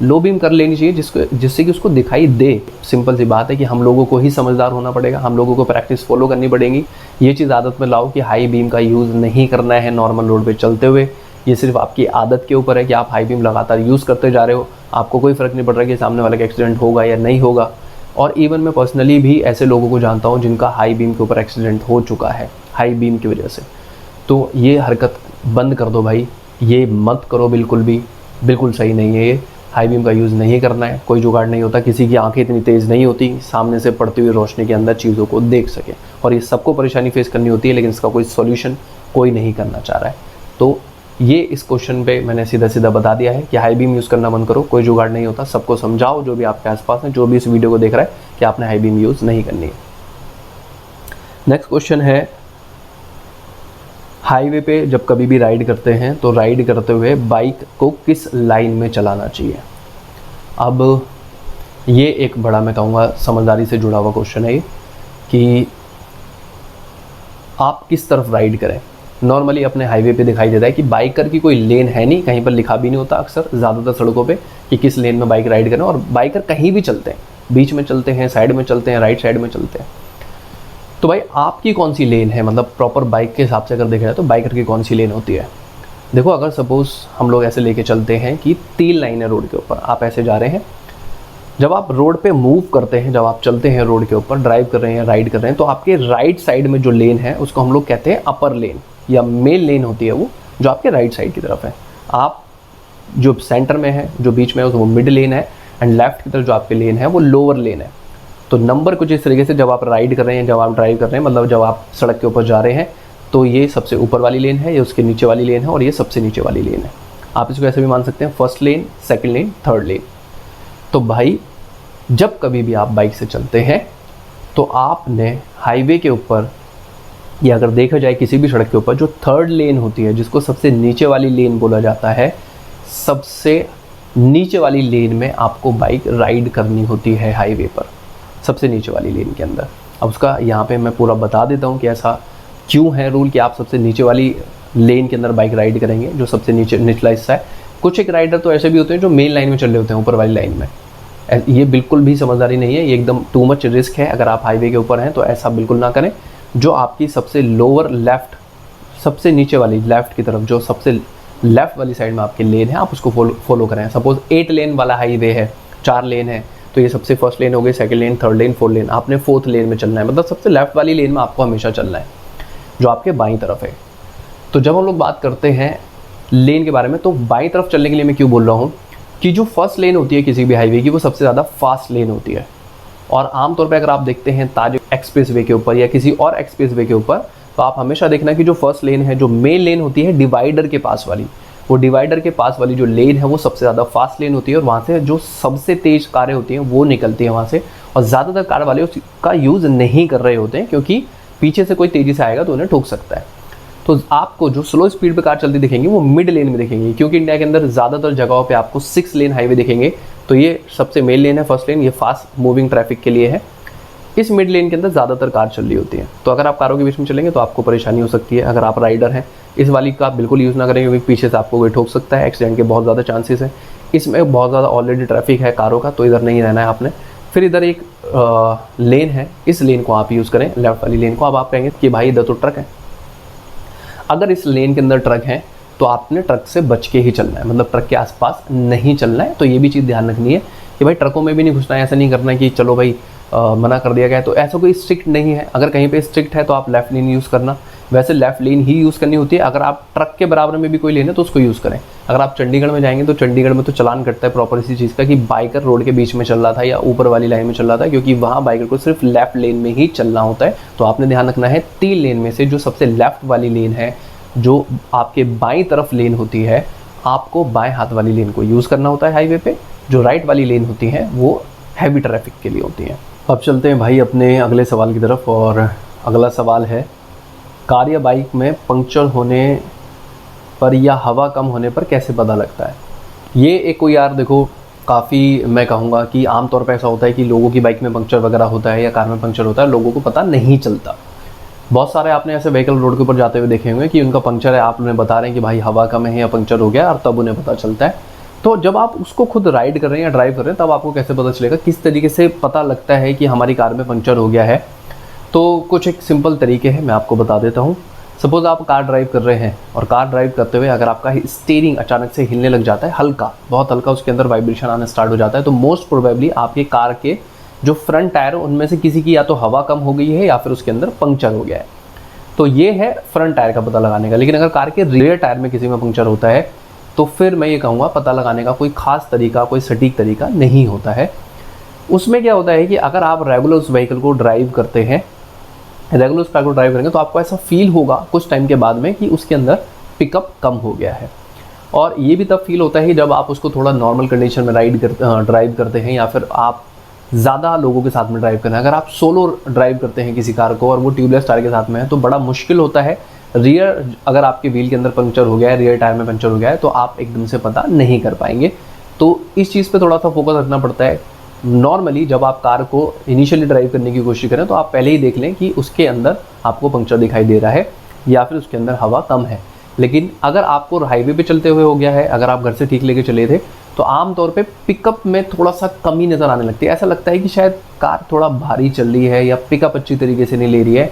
लो बीम कर लेनी चाहिए जिससे कि उसको दिखाई दे। सिंपल सी बात है कि हम लोगों को ही समझदार होना पड़ेगा, हम लोगों को प्रैक्टिस फॉलो करनी पड़ेगी। ये चीज़ आदत में लाओ कि हाई बीम का यूज़ नहीं करना है नॉर्मल रोड पे चलते हुए। ये सिर्फ आपकी आदत के ऊपर है कि आप हाई बीम लगातार यूज़ करते जा रहे हो, आपको कोई फ़र्क नहीं पड़ रहा कि सामने वाले का एक्सीडेंट होगा या नहीं होगा। और इवन मैं पर्सनली भी ऐसे लोगों को जानता हूँ जिनका हाई बीम के ऊपर एक्सीडेंट हो चुका है हाई बीम की वजह से। तो ये हरकत बंद कर दो भाई, ये मत करो बिल्कुल भी, बिल्कुल सही नहीं है ये। हाई बीम का यूज़ नहीं करना है। कोई जुगाड़ नहीं होता, किसी की आंखें इतनी तेज़ नहीं होती सामने से पड़ती हुई रोशनी के अंदर चीज़ों को देख सके, और ये सबको परेशानी फेस करनी होती है, लेकिन इसका कोई सॉल्यूशन कोई नहीं करना चाह रहा है। तो ये इस क्वेश्चन पे मैंने सीधा सीधा बता दिया है कि हाई बीम यूज़ करना बंद करो, कोई जुगाड़ नहीं होता। सबको समझाओ, जो भी आपके आसपास है, जो भी इस वीडियो को देख रहा है, कि आपने हाई बीम यूज़ नहीं करनी है। नेक्स्ट क्वेश्चन है, हाईवे पे जब कभी भी राइड करते हैं तो राइड करते हुए बाइक को किस लाइन में चलाना चाहिए? अब ये एक बड़ा, मैं कहूँगा, समझदारी से जुड़ा हुआ क्वेश्चन है कि आप किस तरफ राइड करें। नॉर्मली अपने हाईवे पे दिखाई देता है कि बाइकर की कोई लेन है नहीं, कहीं पर लिखा भी नहीं होता अक्सर ज़्यादातर सड़कों पे कि किस लेन में बाइक राइड करें, और बाइकर कहीं भी चलते हैं, बीच में चलते हैं, साइड में चलते हैं, राइट साइड में चलते हैं। तो भाई आपकी कौन सी लेन है, मतलब प्रॉपर बाइक के हिसाब से अगर देखा जाए तो बाइकर की कौन सी लेन होती है? देखो, अगर सपोज़ हम लोग ऐसे लेके चलते हैं कि 3 लाइन है रोड के ऊपर, आप ऐसे जा रहे हैं, जब आप रोड पे मूव करते हैं, जब आप चलते हैं रोड के ऊपर, ड्राइव कर रहे हैं, राइड कर रहे हैं, तो आपके राइट साइड में जो लेन है उसको हम लोग कहते हैं अपर लेन या मेन लेन होती है, वो जो आपके राइट साइड की तरफ है। आप जो सेंटर में है, जो बीच में है, वो मिड लेन है, एंड लेफ्ट की तरफ जो आपकी लेन है वो लोअर लेन है। तो नंबर कुछ इस तरीके से, जब आप राइड कर रहे हैं, जब आप ड्राइव कर रहे हैं, मतलब जब आप सड़क के ऊपर जा रहे हैं, तो ये सबसे ऊपर वाली लेन है, ये उसके नीचे वाली लेन है, और ये सबसे नीचे वाली लेन है। आप इसको ऐसे भी मान सकते हैं, फर्स्ट लेन, सेकंड लेन, थर्ड लेन। तो भाई जब कभी भी आप बाइक से चलते हैं तो आपने हाईवे के ऊपर, या अगर देखा जाए किसी भी सड़क के ऊपर, जो थर्ड लेन होती है, जिसको सबसे नीचे वाली लेन बोला जाता है, सबसे नीचे वाली लेन में आपको बाइक राइड करनी होती है हाईवे पर, सबसे नीचे वाली लेन के अंदर। अब उसका यहाँ पे मैं पूरा बता देता हूँ कि ऐसा क्यों है रूल कि आप सबसे नीचे वाली लेन के अंदर बाइक राइड करेंगे, जो सबसे निचला हिस्सा है। कुछ एक राइडर तो ऐसे भी होते हैं जो मेन लाइन में चल रहे होते हैं, ऊपर वाली लाइन में। ये बिल्कुल भी समझदारी नहीं है, ये एकदम टू मच रिस्क है। अगर आप हाईवे के ऊपर हैं तो ऐसा बिल्कुल ना करें। जो आपकी सबसे लोअर लेफ्ट, सबसे नीचे वाली लेफ्ट की तरफ, जो सबसे लेफ्ट वाली साइड में आपकी लेन है, आप उसको फॉलो करें। सपोज 8 लेन वाला हाईवे है, 4 लेन है, तो ये सबसे फर्स्ट लेन हो गई, सेकंड लेन, थर्ड लेन, फोर्थ लेन। आपने फोर्थ लेन में चलना है, मतलब सबसे लेफ्ट वाली लेन में आपको हमेशा चलना है, जो आपके बाईं तरफ है। तो जब हम लोग बात करते हैं लेन के बारे में, तो बाईं तरफ चलने के लिए मैं क्यों बोल रहा हूँ कि जो फर्स्ट लेन होती है किसी भी हाईवे की, वो सबसे ज़्यादा फास्ट लेन होती है। और आमतौर पे अगर आप देखते हैं ताज एक्सप्रेस वे के ऊपर या किसी और एक्सप्रेस वे के ऊपर, तो आप हमेशा देखना कि जो फर्स्ट लेन है, जो मेन लेन होती है डिवाइडर के पास वाली, वो डिवाइडर के पास वाली जो लेन है वो सबसे ज़्यादा फास्ट लेन होती है, और वहाँ से जो सबसे तेज़ कारें होती हैं वो निकलती हैं वहाँ से। और ज़्यादातर कार वाले उसका यूज़ नहीं कर रहे होते हैं, क्योंकि पीछे से कोई तेज़ी से आएगा तो उन्हें ठोक सकता है। तो आपको जो स्लो स्पीड पे कार चलती दिखेंगी वो मिड लेन में दिखेंगी, क्योंकि इंडिया के अंदर ज़्यादातर जगहों पे आपको 6 लेन हाईवे दिखेंगे। तो ये सबसे मेन लेन है, फर्स्ट लेन, ये फास्ट मूविंग ट्रैफिक के लिए है। इस मिड लेन के अंदर ज़्यादातर कार चल रही होती है। तो अगर आप कारों के बीच में चलेंगे तो आपको परेशानी हो सकती है। अगर आप राइडर हैं, इस वाली का बिल्कुल यूज़ ना करें, क्योंकि पीछे से आपको कोई ठोक सकता है, एक्सीडेंट के बहुत ज़्यादा चांसेस हैं। इसमें बहुत ज़्यादा ऑलरेडी ट्रैफिक है कारों का, तो इधर नहीं रहना है आपने। फिर इधर एक लेन है, इस लेन को आप यूज़ करें, लेफ्ट वाली लेन को। अब आप कहेंगे कि भाई इधर तो ट्रक है। अगर इस लेन के अंदर ट्रक है तो आपने ट्रक से बच के ही चलना है, मतलब ट्रक के आसपास नहीं चलना है। तो ये भी चीज़ ध्यान रखनी है कि भाई ट्रकों में भी नहीं घुसना है। ऐसा नहीं करना है कि चलो भाई मना कर दिया गया है, तो ऐसा कोई स्ट्रिक्ट नहीं है। अगर कहीं पे स्ट्रिक्ट है तो आप लेफ्ट लेन यूज़ करना, वैसे लेफ्ट लेन ही यूज़ करनी होती है। अगर आप ट्रक के बराबर में भी कोई लेन है तो उसको यूज़ करें। अगर आप चंडीगढ़ में जाएंगे तो चंडीगढ़ में तो चलान कटता है प्रॉपर इसी चीज़ का कि बाइकर रोड के बीच में चल रहा था या ऊपर वाली लाइन में चल रहा था, क्योंकि वहाँ बाइकर को सिर्फ लेफ्ट लेन में ही चलना होता है। तो आपने ध्यान रखना है 3 लेन में से जो सबसे लेफ्ट वाली लेन है, जो आपके बाईं तरफ लेन होती है, आपको बाएं हाथ वाली लेन को यूज़ करना होता है हाईवे पे। जो राइट वाली लेन होती है वो हैवी ट्रैफिक के लिए होती है। अब चलते हैं भाई अपने अगले सवाल की तरफ, और अगला सवाल है कार या बाइक में पंक्चर होने पर या हवा कम होने पर कैसे पता लगता है। ये एक कोई यार देखो काफ़ी मैं कहूँगा कि आमतौर पर ऐसा होता है कि लोगों की बाइक में पंक्चर वगैरह होता है या कार में पंक्चर होता है, लोगों को पता नहीं चलता। बहुत सारे आपने ऐसे व्हीकल रोड के ऊपर जाते हुए देखे होंगे कि उनका पंक्चर है, आप उन्हें बता रहे हैं कि भाई हवा कम है या पंक्चर हो गया, और तब उन्हें पता चलता है। तो जब आप उसको खुद राइड कर रहे हैं या ड्राइव कर रहे हैं तब आपको कैसे पता चलेगा, किस तरीके से पता लगता है कि हमारी कार में पंक्चर हो गया है। तो कुछ एक सिंपल तरीके हैं, मैं आपको बता देता हूँ। सपोज़ आप कार ड्राइव कर रहे हैं और कार ड्राइव करते हुए अगर आपका स्टीयरिंग अचानक से हिलने लग जाता है, हल्का, बहुत हल्का, उसके अंदर वाइब्रेशन आना स्टार्ट हो जाता है, तो मोस्ट प्रोबेबली आपके कार के जो फ्रंट टायर है उनमें से किसी की या तो हवा कम हो गई है या फिर उसके अंदर पंक्चर हो गया है। तो ये है फ्रंट टायर का पता लगाने का। लेकिन अगर कार के रियर टायर में किसी में पंक्चर होता है तो फिर मैं ये कहूँगा पता लगाने का कोई खास तरीका, कोई सटीक तरीका नहीं होता है। उसमें क्या होता है कि अगर आप रेगुलर उस व्हीकल को ड्राइव करते हैं, रेगुलर उस कार को ड्राइव करेंगे तो आपको ऐसा फील होगा कुछ टाइम के बाद में कि उसके अंदर पिकअप कम हो गया है। और ये भी तब फील होता है जब आप उसको थोड़ा नॉर्मल कंडीशन में ड्राइव करते हैं या फिर आप ज़्यादा लोगों के साथ में ड्राइव करना है। अगर आप सोलो ड्राइव करते हैं किसी कार को और वो ट्यूबलेस टायर के साथ में है तो बड़ा मुश्किल होता है। रियर अगर आपके व्हील के अंदर पंक्चर हो गया है, रियर टायर में पंक्चर हो गया है, तो आप एकदम से पता नहीं कर पाएंगे। तो इस चीज़ पे थोड़ा सा फोकस रखना पड़ता है। नॉर्मली जब आप कार को इनिशियली ड्राइव करने की कोशिश करें तो आप पहले ही देख लें कि उसके अंदर आपको पंक्चर दिखाई दे रहा है या फिर उसके अंदर हवा कम है। लेकिन अगर आपको हाईवे पे चलते हुए हो गया है, अगर आप घर से ठीक लेके चले थे, तो आमतौर पे पिकअप में थोड़ा सा कमी नज़र आने लगती है। ऐसा लगता है कि शायद कार थोड़ा भारी चल रही है या पिकअप अच्छी तरीके से नहीं ले रही है।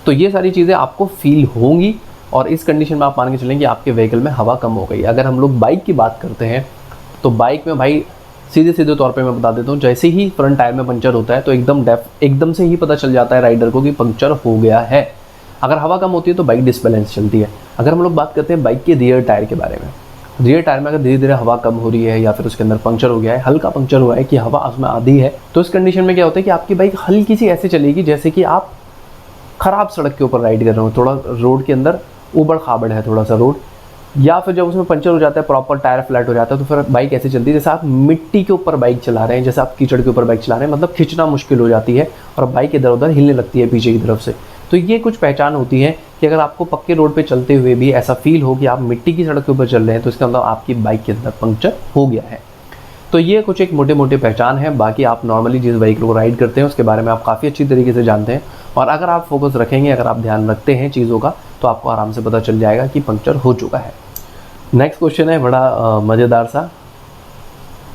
तो ये सारी चीज़ें आपको फील होंगी और इस कंडीशन में आप मान के चलें कि आपके व्हीकल में हवा कम हो गई। अगर हम लोग बाइक की बात करते हैं तो बाइक में भाई सीधे तौर पे मैं बता देता हूँ, जैसे ही फ्रंट टायर में पंक्चर होता है तो एकदम से ही पता चल जाता है राइडर को कि पंक्चर हो गया है। अगर हवा कम होती है तो बाइक डिसबैलेंस चलती है। अगर हम लोग बात करते हैं बाइक के रियर टायर के बारे में, रियर टायर में अगर धीरे धीरे हवा कम हो रही है या फिर उसके अंदर पंक्चर हो गया है, हल्का पंक्चर हुआ है कि हवा उसमें आधी है, तो इस कंडीशन में क्या होता है कि आपकी बाइक हल्की सी ऐसे चलेगी जैसे कि आप ख़राब सड़क के ऊपर राइड कर रहे हो, थोड़ा रोड के अंदर ऊबड़ खाबड़ है थोड़ा सा रोड, या फिर जब उसमें पंक्चर हो जाता है, प्रॉपर टायर फ्लैट हो जाता है, तो फिर बाइक ऐसे चलती है जैसे आप मिट्टी के ऊपर बाइक चला रहे हैं, जैसे आप कीचड़ के ऊपर बाइक चला रहे हैं, मतलब खींचना मुश्किल हो जाती है और बाइक इधर उधर हिलने लगती है पीछे की तरफ से। तो ये कुछ पहचान होती है कि अगर आपको पक्के रोड पे चलते हुए भी ऐसा फील हो कि आप मिट्टी की सड़क के ऊपर चल रहे हैं तो इसका मतलब आपकी बाइक के अंदर पंक्चर हो गया है। तो ये कुछ एक मोटे मोटे पहचान है। बाकी आप नॉर्मली जिस व्हीकल को राइड करते हैं उसके बारे में आप काफ़ी अच्छी तरीके से जानते हैं, और अगर आप फोकस रखेंगे, अगर आप ध्यान रखते हैं चीज़ों का, तो आपको आराम से पता चल जाएगा कि पंक्चर हो चुका है। नेक्स्ट क्वेश्चन है बड़ा मज़ेदार सा,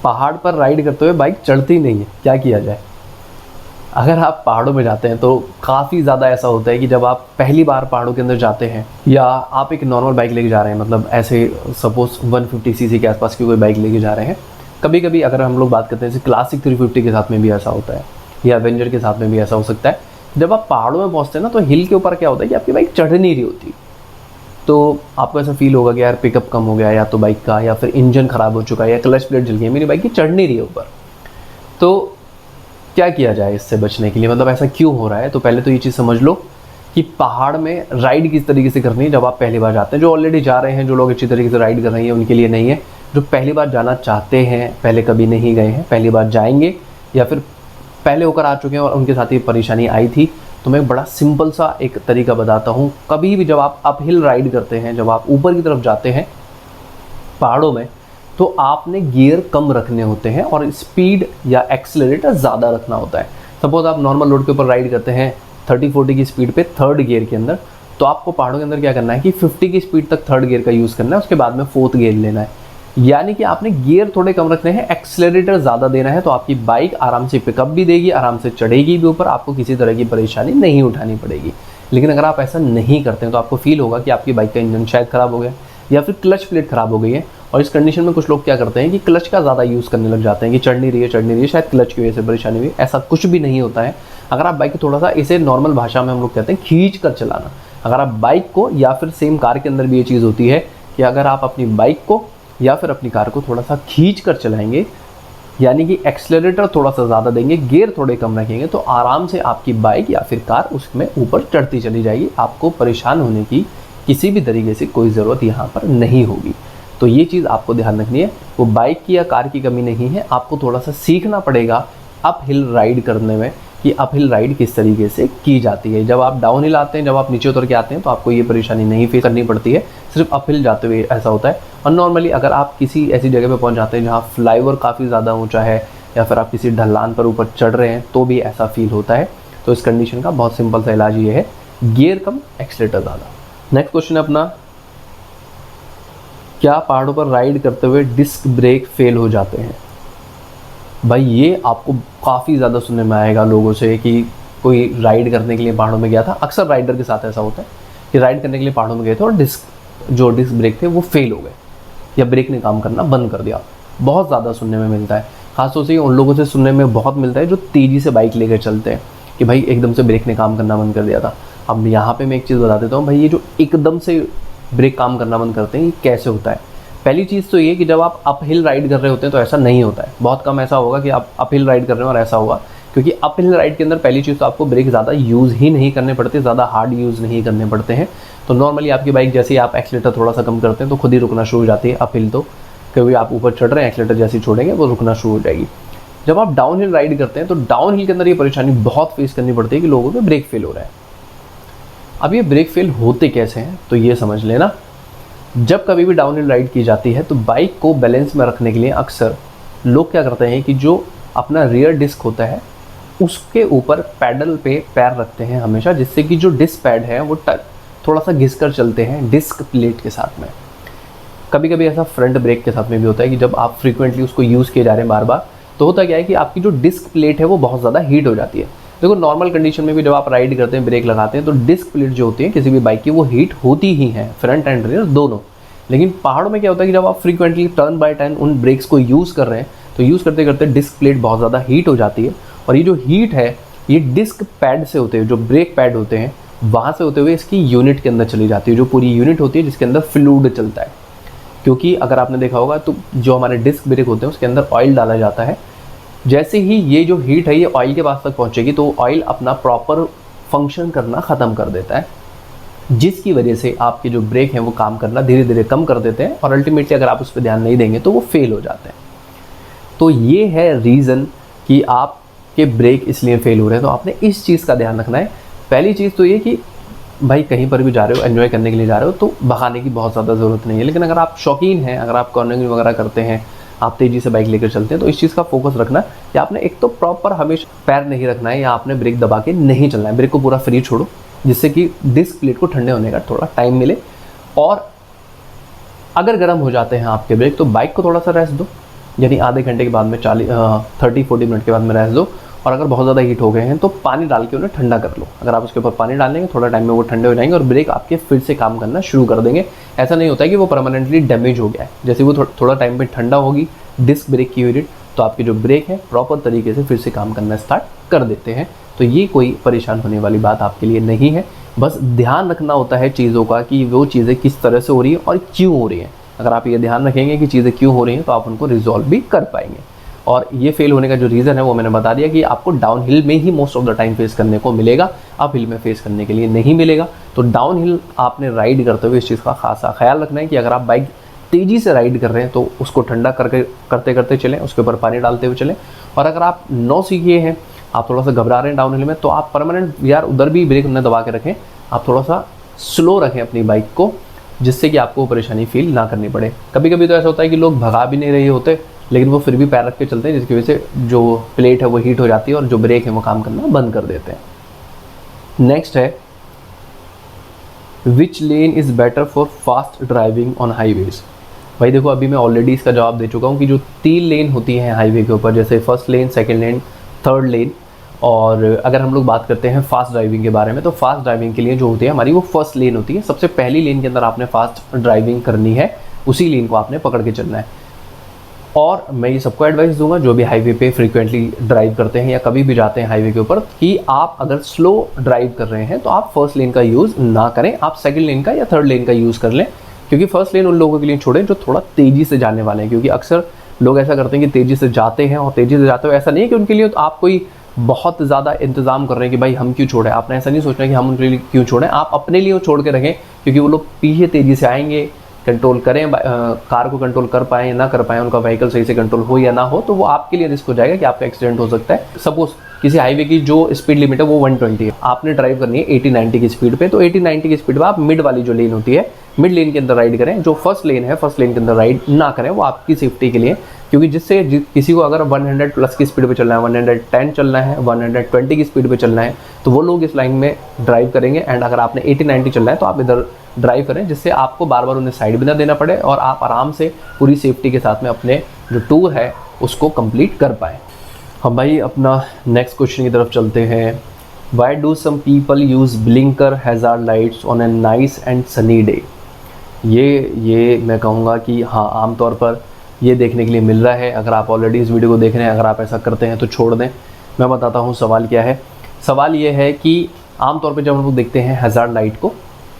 पहाड़ पर राइड करते हुए बाइक चढ़ती नहीं है, क्या किया जाए। अगर आप पहाड़ों में जाते हैं तो काफ़ी ज़्यादा ऐसा होता है कि जब आप पहली बार पहाड़ों के अंदर जाते हैं या आप एक नॉर्मल बाइक लेके जा रहे हैं, मतलब ऐसे सपोज 150 सीसी के आसपास की कोई बाइक लेके जा रहे हैं, कभी कभी अगर हम लोग बात करते हैं जैसे क्लासिक 350 के साथ में भी ऐसा होता है या एवेंजर के साथ में भी ऐसा हो सकता है। जब आप पहाड़ों में पहुँचते हैं ना तो हिल के ऊपर क्या होता है कि आपकी बाइक चढ़ नहीं रही होती, तो आपको ऐसा फील होगा कि यार पिकअप कम हो गया या तो बाइक का, या फिर इंजन ख़राब हो चुका है या क्लच प्लेट जल गई है, मेरी बाइक की चढ़ नहीं रही है ऊपर। तो क्या किया जाए इससे बचने के लिए, मतलब ऐसा क्यों हो रहा है। तो पहले तो ये चीज़ समझ लो कि पहाड़ में राइड किस तरीके से करनी है जब आप पहली बार जाते हैं। जो ऑलरेडी जा रहे हैं, जो लोग अच्छी तरीके से राइड कर रहे हैं, उनके लिए नहीं है। जो पहली बार जाना चाहते हैं, पहले कभी नहीं गए हैं, पहली बार जाएंगे या फिर पहले होकर आ चुके हैं और उनके साथ ये परेशानी आई थी, तो मैं बड़ा सिंपल सा एक तरीका बताता हूँ। कभी भी जब आप अपहिल राइड करते हैं, जब आप ऊपर की तरफ जाते हैं पहाड़ों में, तो आपने गियर कम रखने होते हैं और स्पीड या एक्सेलरेटर ज़्यादा रखना होता है। सपोज आप नॉर्मल रोड के ऊपर राइड करते हैं 30-40 की स्पीड पे थर्ड गियर के अंदर, तो आपको पहाड़ों के अंदर क्या करना है कि 50 की स्पीड तक थर्ड गियर का यूज़ करना है, उसके बाद में फोर्थ गियर लेना है। यानी कि आपने गियर थोड़े कम रखने हैं, एक्सेलरेटर ज़्यादा देना है, तो आपकी बाइक आराम से पिकअप भी देगी, आराम से चढ़ेगी भी ऊपर, आपको किसी तरह की परेशानी नहीं उठानी पड़ेगी। लेकिन अगर आप ऐसा नहीं करते हैं तो आपको फील होगा कि आपकी बाइक का इंजन शायद ख़राब हो गया, या फिर क्लच प्लेट ख़राब हो गई है। और इस कंडीशन में कुछ लोग क्या करते हैं कि क्लच का ज़्यादा यूज़ करने लग जाते हैं कि चढ़ नहीं रही है, शायद क्लच की वजह से परेशानी हुई। ऐसा कुछ भी नहीं होता है। अगर आप बाइक को थोड़ा सा, इसे नॉर्मल भाषा में हम लोग कहते हैं खींच कर चलाना। अगर आप बाइक को, या फिर सेम कार के अंदर भी ये चीज़ होती है कि अगर आप अपनी बाइक को या फिर अपनी कार को थोड़ा सा खींच कर चलाएंगे, यानी कि एक्सेलरेटर थोड़ा सा ज़्यादा देंगे, गियर थोड़े कम रखेंगे, तो आराम से आपकी बाइक या फिर कार उसमें ऊपर चढ़ती चली जाएगी। आपको परेशान होने की किसी भी तरीके से कोई ज़रूरत यहाँ पर नहीं होगी। तो ये चीज़ आपको ध्यान रखनी है। वो बाइक की या कार की कमी नहीं है, आपको थोड़ा सा सीखना पड़ेगा अप हिल राइड करने में कि अप हिल राइड किस तरीके से की जाती है। जब आप डाउन हिल आते हैं, जब आप नीचे उतर के आते हैं, तो आपको ये परेशानी नहीं फेस करनी पड़ती है, सिर्फ अप हिल जाते हुए ऐसा होता है। और नॉर्मली अगर आप किसी ऐसी जगह पे पहुंच जाते हैं जहाँ फ्लाईओवर काफ़ी ज़्यादा ऊंचा है, या फिर आप किसी ढलान पर ऊपर चढ़ रहे हैं, तो भी ऐसा फील होता है। तो इस कंडीशन का बहुत सिंपल सा इलाज ये है, गियर कम एक्सीलरेटर ज़्यादा। नेक्स्ट क्वेश्चन है अपना, क्या पहाड़ों पर राइड करते हुए डिस्क ब्रेक फेल हो जाते हैं? भाई ये आपको काफ़ी ज़्यादा सुनने में आएगा लोगों से कि कोई राइड करने के लिए पहाड़ों में गया था। अक्सर राइडर के साथ ऐसा होता है कि राइड करने के लिए पहाड़ों में गए थे और डिस्क ब्रेक थे वो फेल हो गए, या ब्रेक ने काम करना बंद कर दिया। बहुत ज़्यादा सुनने में मिलता है, खासतौर से उन लोगों से सुनने में बहुत मिलता है जो तेज़ी से बाइक लेकर चलते हैं कि भाई एकदम से ब्रेक ने काम करना बंद कर दिया था। अब यहाँ पे मैं एक चीज़ बता देता हूँ भाई, ये जो एकदम से ब्रेक काम करना बंद करते हैं, ये कैसे होता है? पहली चीज़ तो ये कि जब आप अप हिल राइड कर रहे होते हैं तो ऐसा नहीं होता है। बहुत कम ऐसा होगा कि आप अप हिल राइड कर रहे हो और ऐसा होगा, क्योंकि अप हिल राइड के अंदर पहली चीज़ तो आपको ब्रेक ज़्यादा यूज़ ही नहीं करने पड़ते, ज़्यादा हार्ड यूज़ नहीं करने पड़ते हैं। तो नॉर्मली आपकी बाइक जैसे ही आप एक्सीलेटर थोड़ा सा कम करते हैं तो खुद ही रुकना शुरू हो जाती है। अप हिल तो कभी आप ऊपर चढ़ रहे हैं, एक्सीलेटर जैसे ही छोड़ेंगे वो रुकना शुरू हो जाएगी। जब आप डाउन हिल राइड करते हैं तो डाउन हिल के अंदर ये परेशानी बहुत फेस करनी पड़ती है कि लोगों में ब्रेक फेल हो रहा है। अब ये ब्रेक फेल होते कैसे हैं तो ये समझ लेना। जब कभी भी डाउन हिल राइड की जाती है तो बाइक को बैलेंस में रखने के लिए अक्सर लोग क्या करते हैं कि जो अपना रियर डिस्क होता है उसके ऊपर पैडल पे पैर रखते हैं हमेशा, जिससे कि जो डिस्क पैड है वो थोड़ा सा घिस कर चलते हैं डिस्क प्लेट के साथ में। कभी कभी ऐसा फ्रंट ब्रेक के साथ में भी होता है कि जब आप फ्रीक्वेंटली उसको यूज़ किए जा रहे हैं बार बार, तो होता क्या है कि आपकी जो डिस्क प्लेट है वो बहुत ज़्यादा हीट हो जाती है। देखो नॉर्मल कंडीशन में भी जब आप राइड करते हैं, ब्रेक लगाते हैं, तो डिस्क प्लेट जो होती है किसी भी बाइक की वो हीट होती ही है, फ्रंट एंड रियर दोनों। लेकिन पहाड़ों में क्या होता है कि जब आप फ्रीक्वेंटली टर्न बाय टर्न उन ब्रेक्स को यूज़ कर रहे हैं तो यूज़ करते करते डिस्क प्लेट बहुत ज़्यादा हीट हो जाती है। और ये जो हीट है ये डिस्क पैड से होते हुए, जो ब्रेक पैड होते हैं वहाँ से होते हुए इसकी यूनिट के अंदर चली जाती है, जो पूरी यूनिट होती है जिसके अंदर फ्लूइड चलता है। क्योंकि अगर आपने देखा होगा तो जो हमारे डिस्क ब्रेक होते हैं उसके अंदर ऑयल डाला जाता है। जैसे ही ये जो हीट है ये ऑयल के पास तक पहुंचेगी तो ऑयल अपना प्रॉपर फंक्शन करना ख़त्म कर देता है, जिसकी वजह से आपके जो ब्रेक हैं वो काम करना धीरे धीरे कम कर देते हैं और अल्टीमेटली अगर आप उस पर ध्यान नहीं देंगे तो वो फेल हो जाते हैं। तो ये है रीज़न कि आपके ब्रेक इसलिए फेल हो रहे हैं। तो आपने इस चीज़ का ध्यान रखना है। पहली चीज़ तो ये कि भाई कहीं पर भी जा रहे हो, एंजॉय करने के लिए जा रहे हो, तो भगाने की बहुत ज़्यादा ज़रूरत नहीं है। लेकिन अगर आप शौकीन हैं, अगर आप कॉर्नरिंग वगैरह करते हैं, आप तेज़ी से बाइक लेकर चलते हैं, तो इस चीज़ का फोकस रखना कि आपने एक तो प्रॉपर हमेशा पैर नहीं रखना है या आपने ब्रेक दबा के नहीं चलना है। ब्रेक को पूरा फ्री छोड़ो जिससे कि डिस्क प्लेट को ठंडे होने का थोड़ा टाइम मिले। और अगर गर्म हो जाते हैं आपके ब्रेक तो बाइक को थोड़ा सा रेस्ट दो, यानी आधे घंटे के बाद में 30-40 मिनट के बाद में रेस्ट दो। और अगर बहुत ज़्यादा हीट हो गए हैं तो पानी डाल के उन्हें ठंडा कर लो। अगर आप उसके ऊपर पानी डाल देंगे थोड़ा टाइम में वो ठंडे हो जाएंगे और ब्रेक आपके फिर से काम करना शुरू कर देंगे। ऐसा नहीं होता है कि वो परमानेंटली डैमेज हो गया है। जैसे वो थोड़ा टाइम में ठंडा होगी डिस्क ब्रेक की यूनिट तो आपके जो ब्रेक है प्रॉपर तरीके से फिर से काम करना स्टार्ट कर देते हैं। तो ये कोई परेशान होने वाली बात आपके लिए नहीं है। बस ध्यान रखना होता है चीज़ों का कि वो चीज़ें किस तरह से हो रही हैं और क्यों हो रही हैं। अगर आप ये ध्यान रखेंगे कि चीज़ें क्यों हो रही हैं तो आप उनको रिजॉल्व भी कर पाएंगे। और ये फेल होने का जो रीज़न है वो मैंने बता दिया कि आपको डाउन हिल में ही most of the time face करने को मिलेगा, अप हिल में फेस करने के लिए नहीं मिलेगा। तो डाउन हिल आपने राइड करते हुए इस चीज़ का खासा ख्याल रखना है कि अगर आप बाइक तेज़ी से राइड कर रहे हैं तो उसको ठंडा करते करते चलें, उसके ऊपर पानी डालते हुए चलें। और अगर आप नौ सीखे हैं, आप थोड़ा सा घबरा रहे हैं डाउन हिल में, तो आप परमानेंट यार उधर भी ब्रेक न दबा के रखें, आप थोड़ा सा स्लो रखें अपनी बाइक को, जिससे कि आपको परेशानी फील ना करनी पड़े। कभी कभी तो ऐसा होता है कि लोग भगा भी नहीं रहे होते लेकिन वो फिर भी पैर रख के चलते हैं, जिसकी वजह से जो प्लेट है वो हीट हो जाती है और जो ब्रेक है वो काम करना बंद कर देते हैं। नेक्स्ट है, which lane is better for fast driving on highways. भाई देखो अभी मैं ऑलरेडी इसका जवाब दे चुका हूँ कि जो 3 लेन होती हैं हाईवे के ऊपर, जैसे फर्स्ट लेन, सेकंड लेन, थर्ड लेन, और अगर हम लोग बात करते हैं फास्ट ड्राइविंग के बारे में, तो फास्ट ड्राइविंग के लिए जो होती है हमारी वो फर्स्ट लेन होती है। सबसे पहली लेन के अंदर आपने फास्ट ड्राइविंग करनी है, उसी लेन को आपने पकड़ के चलना है। और मैं ये सबको एडवाइस दूंगा जो भी हाईवे पे फ्रीक्वेंटली ड्राइव करते हैं या कभी भी जाते हैं हाईवे के ऊपर, कि आप अगर स्लो ड्राइव कर रहे हैं तो आप फर्स्ट लेन का यूज़ ना करें, आप सेकंड लेन का या थर्ड लेन का यूज़ कर लें। क्योंकि फर्स्ट लेन उन लोगों के लिए छोड़ें जो थोड़ा तेज़ी से जाने वाले हैं, क्योंकि अक्सर लोग ऐसा करते हैं कि तेज़ी से जाते हैं, और तेज़ी से जाते हुए ऐसा नहीं है कि उनके लिए तो आप कोई बहुत ज़्यादा इंतज़ाम कर रहे हैं कि भाई हम क्यों छोड़ें। आपने ऐसा नहीं सोचना कि हम उनके लिए क्यों छोड़ें, आप अपने लिए छोड़ के रखें, क्योंकि वो लोग पीछे तेज़ी से आएंगे, कंट्रोल करें, कार को कंट्रोल कर पाएँ या ना कर पाएँ, उनका व्हीकल सही से कंट्रोल हो या ना हो, तो वो आपके लिए रिस्क हो जाएगा कि आपका एक्सीडेंट हो सकता है। सपोज किसी हाईवे की जो स्पीड लिमिट है वो 120 है, आपने ड्राइव करनी है 80-90 की स्पीड पे, तो 80-90 की स्पीड पे आप मिड वाली जो लेन होती है, मिड लेन के अंदर राइड करें। जो फर्स्ट लेन है, फर्स्ट लेन के अंदर राइड ना करें, वो आपकी सेफ्टी के लिए। क्योंकि जिससे किसी को अगर 100 प्लस की स्पीड पे चलना है, 110 चलना है, 120 की स्पीड पे चलना है, तो वो लोग इस लाइन में ड्राइव करेंगे। एंड अगर आपने 80-90 चलना है तो आप इधर ड्राइव करें, जिससे आपको बार बार उन्हें साइड भी ना देना पड़े और आप आराम से पूरी सेफ्टी के साथ में अपने जो टूर है उसको कंप्लीट कर पाएँ। हम भाई अपना नेक्स्ट क्वेश्चन की तरफ चलते हैं। Why do some people use blinker hazard lights on a nice and sunny day? ये मैं कहूँगा कि हाँ, आमतौर पर ये देखने के लिए मिल रहा है। अगर आप ऑलरेडी इस वीडियो को देख रहे हैं, अगर आप ऐसा करते हैं तो छोड़ दें। मैं बताता हूँ सवाल क्या है। सवाल ये है कि आमतौर पे जब हम लोग देखते हैं हैज़ार्ड लाइट को,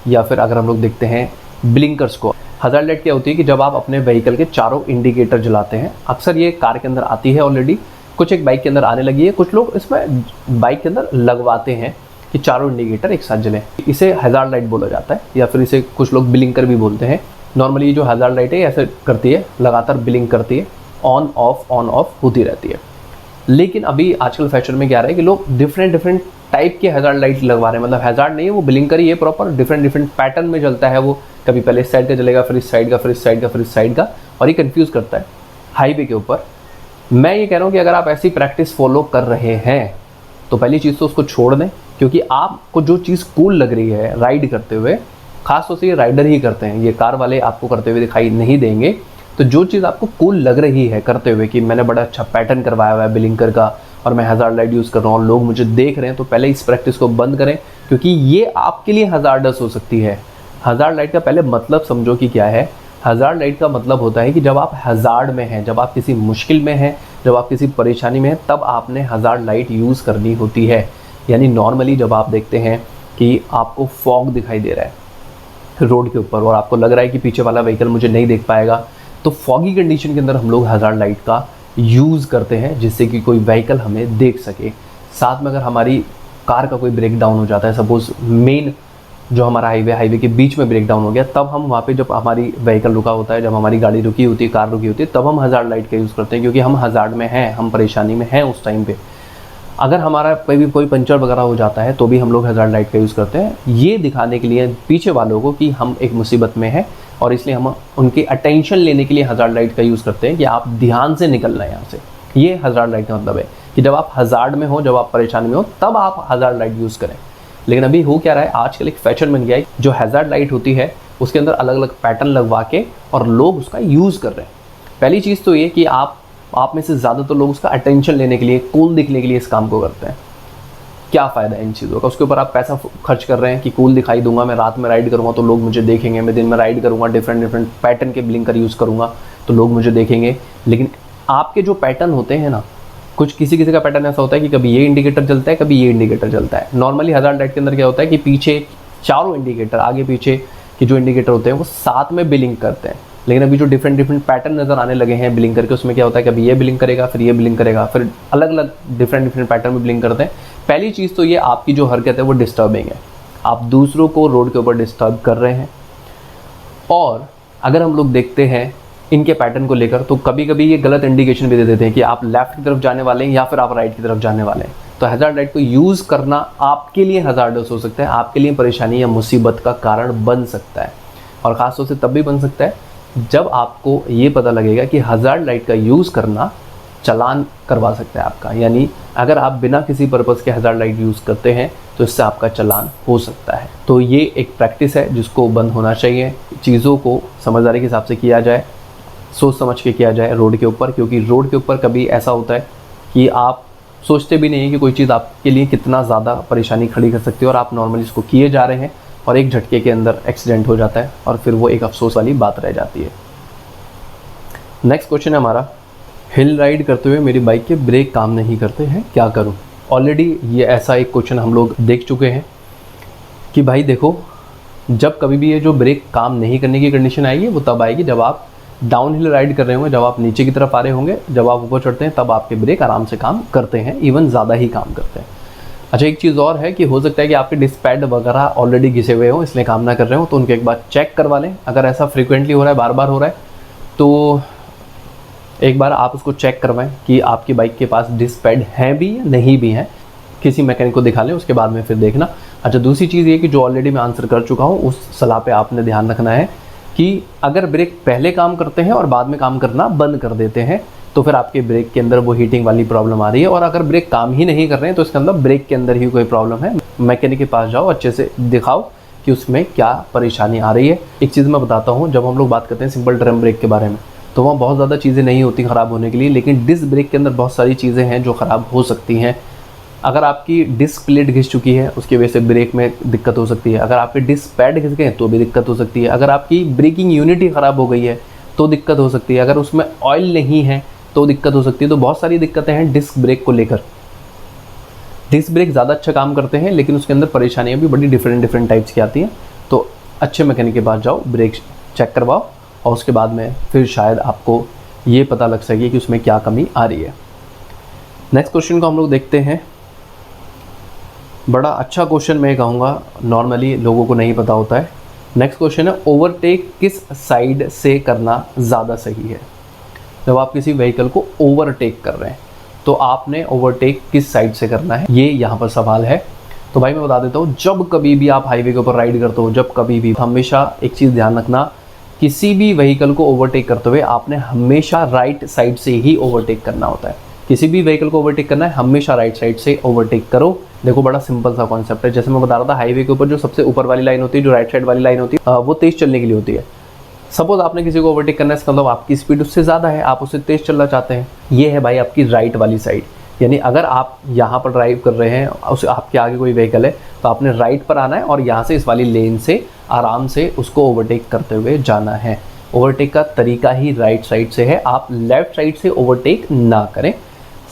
या फिर अगर हम लोग देखते हैं ब्लिंकर्स को, हैज़ार्ड लाइट क्या होती है कि जब आप अपने व्हीकल के चारों इंडिकेटर जलाते हैं, अक्सर ये कार के अंदर आती है ऑलरेडी, कुछ एक बाइक के अंदर आने लगी है, कुछ लोग इसमें बाइक के अंदर लगवाते हैं कि चारों इंडिकेटर एक साथ जलें। इसे हैज़ार्ड लाइट बोला जाता है, या फिर इसे कुछ लोग ब्लिंकर भी बोलते हैं। नॉर्मली ये जो हैज़ार्ड लाइट है ऐसे करती है, लगातार ब्लिंक करती है, ऑन ऑफ होती रहती है। लेकिन अभी आजकल फैशन में क्या रहा है कि लोग डिफरेंट टाइप के हैज़ार्ड लाइट लगवा रहे हैं। मतलब हैज़ार्ड नहीं है, वो ब्लिंकर ही है प्रॉपर, डिफरेंट पैटर्न में जलता है वो। कभी पहले इस साइड का जलेगा, फिर इस साइड का, फिर इस साइड का, फिर इस साइड का, और ये कंफ्यूज करता है हाईवे के ऊपर। मैं ये कह रहा हूँ कि अगर आप ऐसी प्रैक्टिस फॉलो कर रहे हैं तो पहली चीज़ तो उसको छोड़ दें, क्योंकि आपको जो चीज़ कूल लग रही है राइड करते हुए, खास तौर से ये राइडर ही करते हैं, ये कार वाले आपको करते हुए दिखाई नहीं देंगे। तो जो चीज़ आपको कूल लग रही है करते हुए कि मैंने बड़ा अच्छा पैटर्न करवाया हुआ है ब्लिंकर का और मैं हैज़ार्ड लाइट यूज़ कर रहा हूँ, लोग मुझे देख रहे हैं, तो पहले इस प्रैक्टिस को बंद करें, क्योंकि ये आपके लिए हज़ार्डस हो सकती है। हैज़ार्ड लाइट का पहले मतलब समझो कि क्या है। हैज़ार्ड लाइट का मतलब होता है कि जब आप हैज़ार्ड में हैं, जब आप किसी मुश्किल में हैं, जब आप किसी परेशानी में हैं, तब आपने हैज़ार्ड लाइट यूज़ करनी होती है। यानी नॉर्मली जब आप देखते हैं कि आपको फॉग दिखाई दे रहा है रोड के ऊपर और आपको लग रहा है कि पीछे वाला व्हीकल मुझे नहीं देख पाएगा, तो फॉगी कंडीशन के अंदर हम लोग हैज़ार्ड लाइट का यूज़ करते हैं, जिससे कि कोई व्हीकल हमें देख सके। साथ में अगर हमारी कार का कोई ब्रेक डाउन हो जाता है, सपोज़ मेन जो हमारा हाईवे के बीच में ब्रेक डाउन हो गया, तब हम वहाँ पे जब हमारी व्हीकल रुका होता है, जब हमारी गाड़ी रुकी होती है, कार रुकी होती है, तब हम हैज़ार्ड लाइट का यूज़ करते हैं, क्योंकि हम हैज़ार्ड में हैं, हम परेशानी में हैं उस टाइम पे। अगर हमारा कोई पंचर वगैरह हो जाता है तो भी हम लोग हैज़ार्ड लाइट का यूज़ करते हैं, ये दिखाने के लिए पीछे वालों को कि हम एक मुसीबत में हैं, और इसलिए हम उनके अटेंशन लेने के लिए हैज़ार्ड लाइट का यूज़ करते हैं कि आप ध्यान से निकलना है यहाँ से। ये हैज़ार्ड लाइट का मतलब है कि जब आप हैज़ार्ड में हो, जब आप परेशानी में हो, तब आप हैज़ार्ड लाइट यूज़ करें। लेकिन अभी हो क्या रहा है, आजकल एक फैशन बन गया है, जो हैज़ार्ड लाइट होती है उसके अंदर अलग अलग पैटर्न लगवा के और लोग उसका यूज़ कर रहे हैं। पहली चीज़ तो ये कि आप में से ज़्यादातर लोग उसका अटेंशन लेने के लिए, कूल दिखने के लिए इस काम को करते हैं। क्या फ़ायदा है इन चीज़ों का? उसके ऊपर आप पैसा खर्च कर रहे हैं कि कूल दिखाई दूंगा, मैं रात में राइड करूँगा तो लोग मुझे देखेंगे, मैं दिन में राइड करूँगा, डिफरेंट पैटर्न के ब्लिंकर यूज़ करूँगा तो लोग मुझे देखेंगे। लेकिन आपके जो पैटर्न होते हैं ना, कुछ किसी का पैटर्न ऐसा होता है कि कभी ये इंडिकेटर जलता है, कभी ये इंडिकेटर जलता है। नॉर्मली हैज़ार्ड लाइट के अंदर क्या होता है कि पीछे चारों इंडिकेटर, आगे पीछे के जो इंडिकेटर होते हैं वो साथ में ब्लिंक करते हैं। लेकिन अभी जो डिफरेंट पैटर्न नज़र आने लगे हैं ब्लिंकर के, उसमें क्या होता है, कभी ये ब्लिंक करेगा, फिर ये ब्लिंक करेगा, फिर अलग अलग डिफरेंट पैटर्न में ब्लिंक करते हैं। पहली चीज़ तो ये आपकी जो हरकत है वो डिस्टर्बिंग है, आप दूसरों को रोड के ऊपर डिस्टर्ब कर रहे हैं। और अगर हम लोग देखते हैं इनके पैटर्न को लेकर, तो कभी कभी ये गलत इंडिकेशन भी दे देते हैं कि आप लेफ्ट की तरफ जाने वाले हैं या फिर आप राइट की तरफ जाने वाले हैं। तो हैज़ार्ड लाइट को यूज़ करना आपके लिए हैज़ार्डस हो सकता है, आपके लिए परेशानी या मुसीबत का कारण बन सकता है। और ख़ासतौर से तब भी बन सकता है जब आपको ये पता लगेगा कि हैज़ार्ड लाइट का यूज़ करना चालान करवा सकता है आपका। यानी अगर आप बिना किसी पर्पज़ के हैज़ार्ड लाइट यूज़ करते हैं तो इससे आपका चालान हो सकता है। तो ये एक प्रैक्टिस है जिसको बंद होना चाहिए। चीज़ों को समझदारी के हिसाब से किया जाए, सोच समझ के किया जाए रोड के ऊपर, क्योंकि रोड के ऊपर कभी ऐसा होता है कि आप सोचते भी नहीं है कि कोई चीज़ आपके लिए कितना ज़्यादा परेशानी खड़ी कर सकती है, और आप नॉर्मली इसको किए जा रहे हैं और एक झटके के अंदर एक्सीडेंट हो जाता है और फिर वो एक अफसोस वाली बात रह जाती है। नेक्स्ट क्वेश्चन है हमारा, हिल राइड करते हुए मेरी बाइक के ब्रेक काम नहीं करते हैं, क्या करूं? ऑलरेडी ये ऐसा एक क्वेश्चन हम लोग देख चुके हैं कि भाई देखो, जब कभी भी ये जो ब्रेक काम नहीं करने की कंडीशन आएगी वो तब आएगी जब आप डाउन हिल राइड कर रहे होंगे, जब आप नीचे की तरफ आ रहे होंगे, जब आप ऊपर चढ़ते हैं तब आपके ब्रेक आराम से काम करते हैं, इवन ज़्यादा ही काम करते हैं। अच्छा, एक चीज़ और है कि हो सकता है कि आपके डिस्क पैड वगैरह ऑलरेडी घिसे हुए हों, इसलिए काम ना कर रहे हो, तो उनके एक बार चेक करवा लें। अगर ऐसा फ्रिक्वेंटली हो रहा है, बार बार हो रहा है, तो एक बार आप उसको चेक करवाएं कि आपकी बाइक के पास डिस्क पैड हैं भी या नहीं भी हैं, किसी मैकेनिक को दिखा लें, उसके बाद में फिर देखना। अच्छा, दूसरी चीज़ ये कि जो ऑलरेडी मैं आंसर कर चुका हूँ उस सलाह पे आपने ध्यान रखना है कि अगर ब्रेक पहले काम करते हैं और बाद में काम करना बंद कर देते हैं तो फिर आपके ब्रेक के अंदर वो हीटिंग वाली प्रॉब्लम आ रही है, और अगर ब्रेक काम ही नहीं कर रहे हैं तो इसके अंदर ब्रेक के अंदर ही कोई प्रॉब्लम है। मैकेनिक के पास जाओ, अच्छे से दिखाओ कि उसमें क्या परेशानी आ रही है। एक चीज़ मैं बताता हूँ, जब हम लोग बात करते हैं सिंपल ड्रम ब्रेक के बारे में, तो वहाँ बहुत ज़्यादा चीज़ें नहीं होती ख़राब होने के लिए, लेकिन डिस्क ब्रेक के अंदर बहुत सारी चीज़ें हैं जो ख़राब हो सकती हैं। अगर आपकी डिस्क प्लेट घिस चुकी है उसकी वजह से ब्रेक में दिक्कत हो सकती है, अगर आपके डिस्क पैड घिस गए तो भी दिक्कत हो सकती है, अगर आपकी ब्रेकिंग यूनिट ही ख़राब हो गई है तो दिक्कत हो सकती है, अगर उसमें ऑयल नहीं है तो दिक्कत हो सकती है। तो बहुत सारी दिक्कतें हैं डिस्क ब्रेक को लेकर। डिस्क ब्रेक ज़्यादा अच्छा काम करते हैं, लेकिन उसके अंदर परेशानियाँ भी बड़ी डिफरेंट टाइप्स की आती हैं। तो अच्छे मैकेनिक के पास जाओ, ब्रेक चेक करवाओ, और उसके बाद में फिर शायद आपको ये पता लग सके कि उसमें क्या कमी आ रही है। नेक्स्ट क्वेश्चन को हम लोग देखते हैं। बड़ा अच्छा क्वेश्चन मैं कहूँगा, नॉर्मली लोगों को नहीं पता होता है। नेक्स्ट क्वेश्चन है, ओवरटेक किस साइड से करना ज़्यादा सही है? जब आप किसी व्हीकल को ओवरटेक कर रहे हैं तो आपने ओवरटेक किस साइड से करना है, ये यहाँ पर सवाल है। तो भाई मैं बता देता हूँ, जब कभी भी आप हाईवे के ऊपर राइड करते हो, जब कभी भी, हमेशा एक चीज़ ध्यान रखना, किसी भी व्हीकल को ओवरटेक करते हुए आपने हमेशा राइट साइड से ही ओवरटेक करना होता है। किसी भी व्हीकल को ओवरटेक करना है, हमेशा राइट साइड से ओवरटेक करो। देखो, बड़ा सिंपल सा कॉन्सेप्ट है। जैसे मैं बता रहा था, हाईवे के ऊपर जो सबसे ऊपर वाली लाइन होती है, जो राइट साइड वाली लाइन होती है, वो तेज़ चलने के लिए होती है। सपोज आपने किसी को ओवरटेक करना है, इसका मतलब आपकी स्पीड उससे ज़्यादा है, आप उससे तेज़ चलना चाहते हैं, ये है भाई आपकी राइट वाली साइड। यानी अगर आप यहाँ पर ड्राइव कर रहे हैं, उस आपके आगे कोई व्हीकल है, तो आपने राइट पर आना है और यहाँ से इस वाली लेन से आराम से उसको ओवरटेक करते हुए जाना है। ओवरटेक का तरीका ही राइट साइड से है, आप लेफ्ट साइड से ओवरटेक ना करें।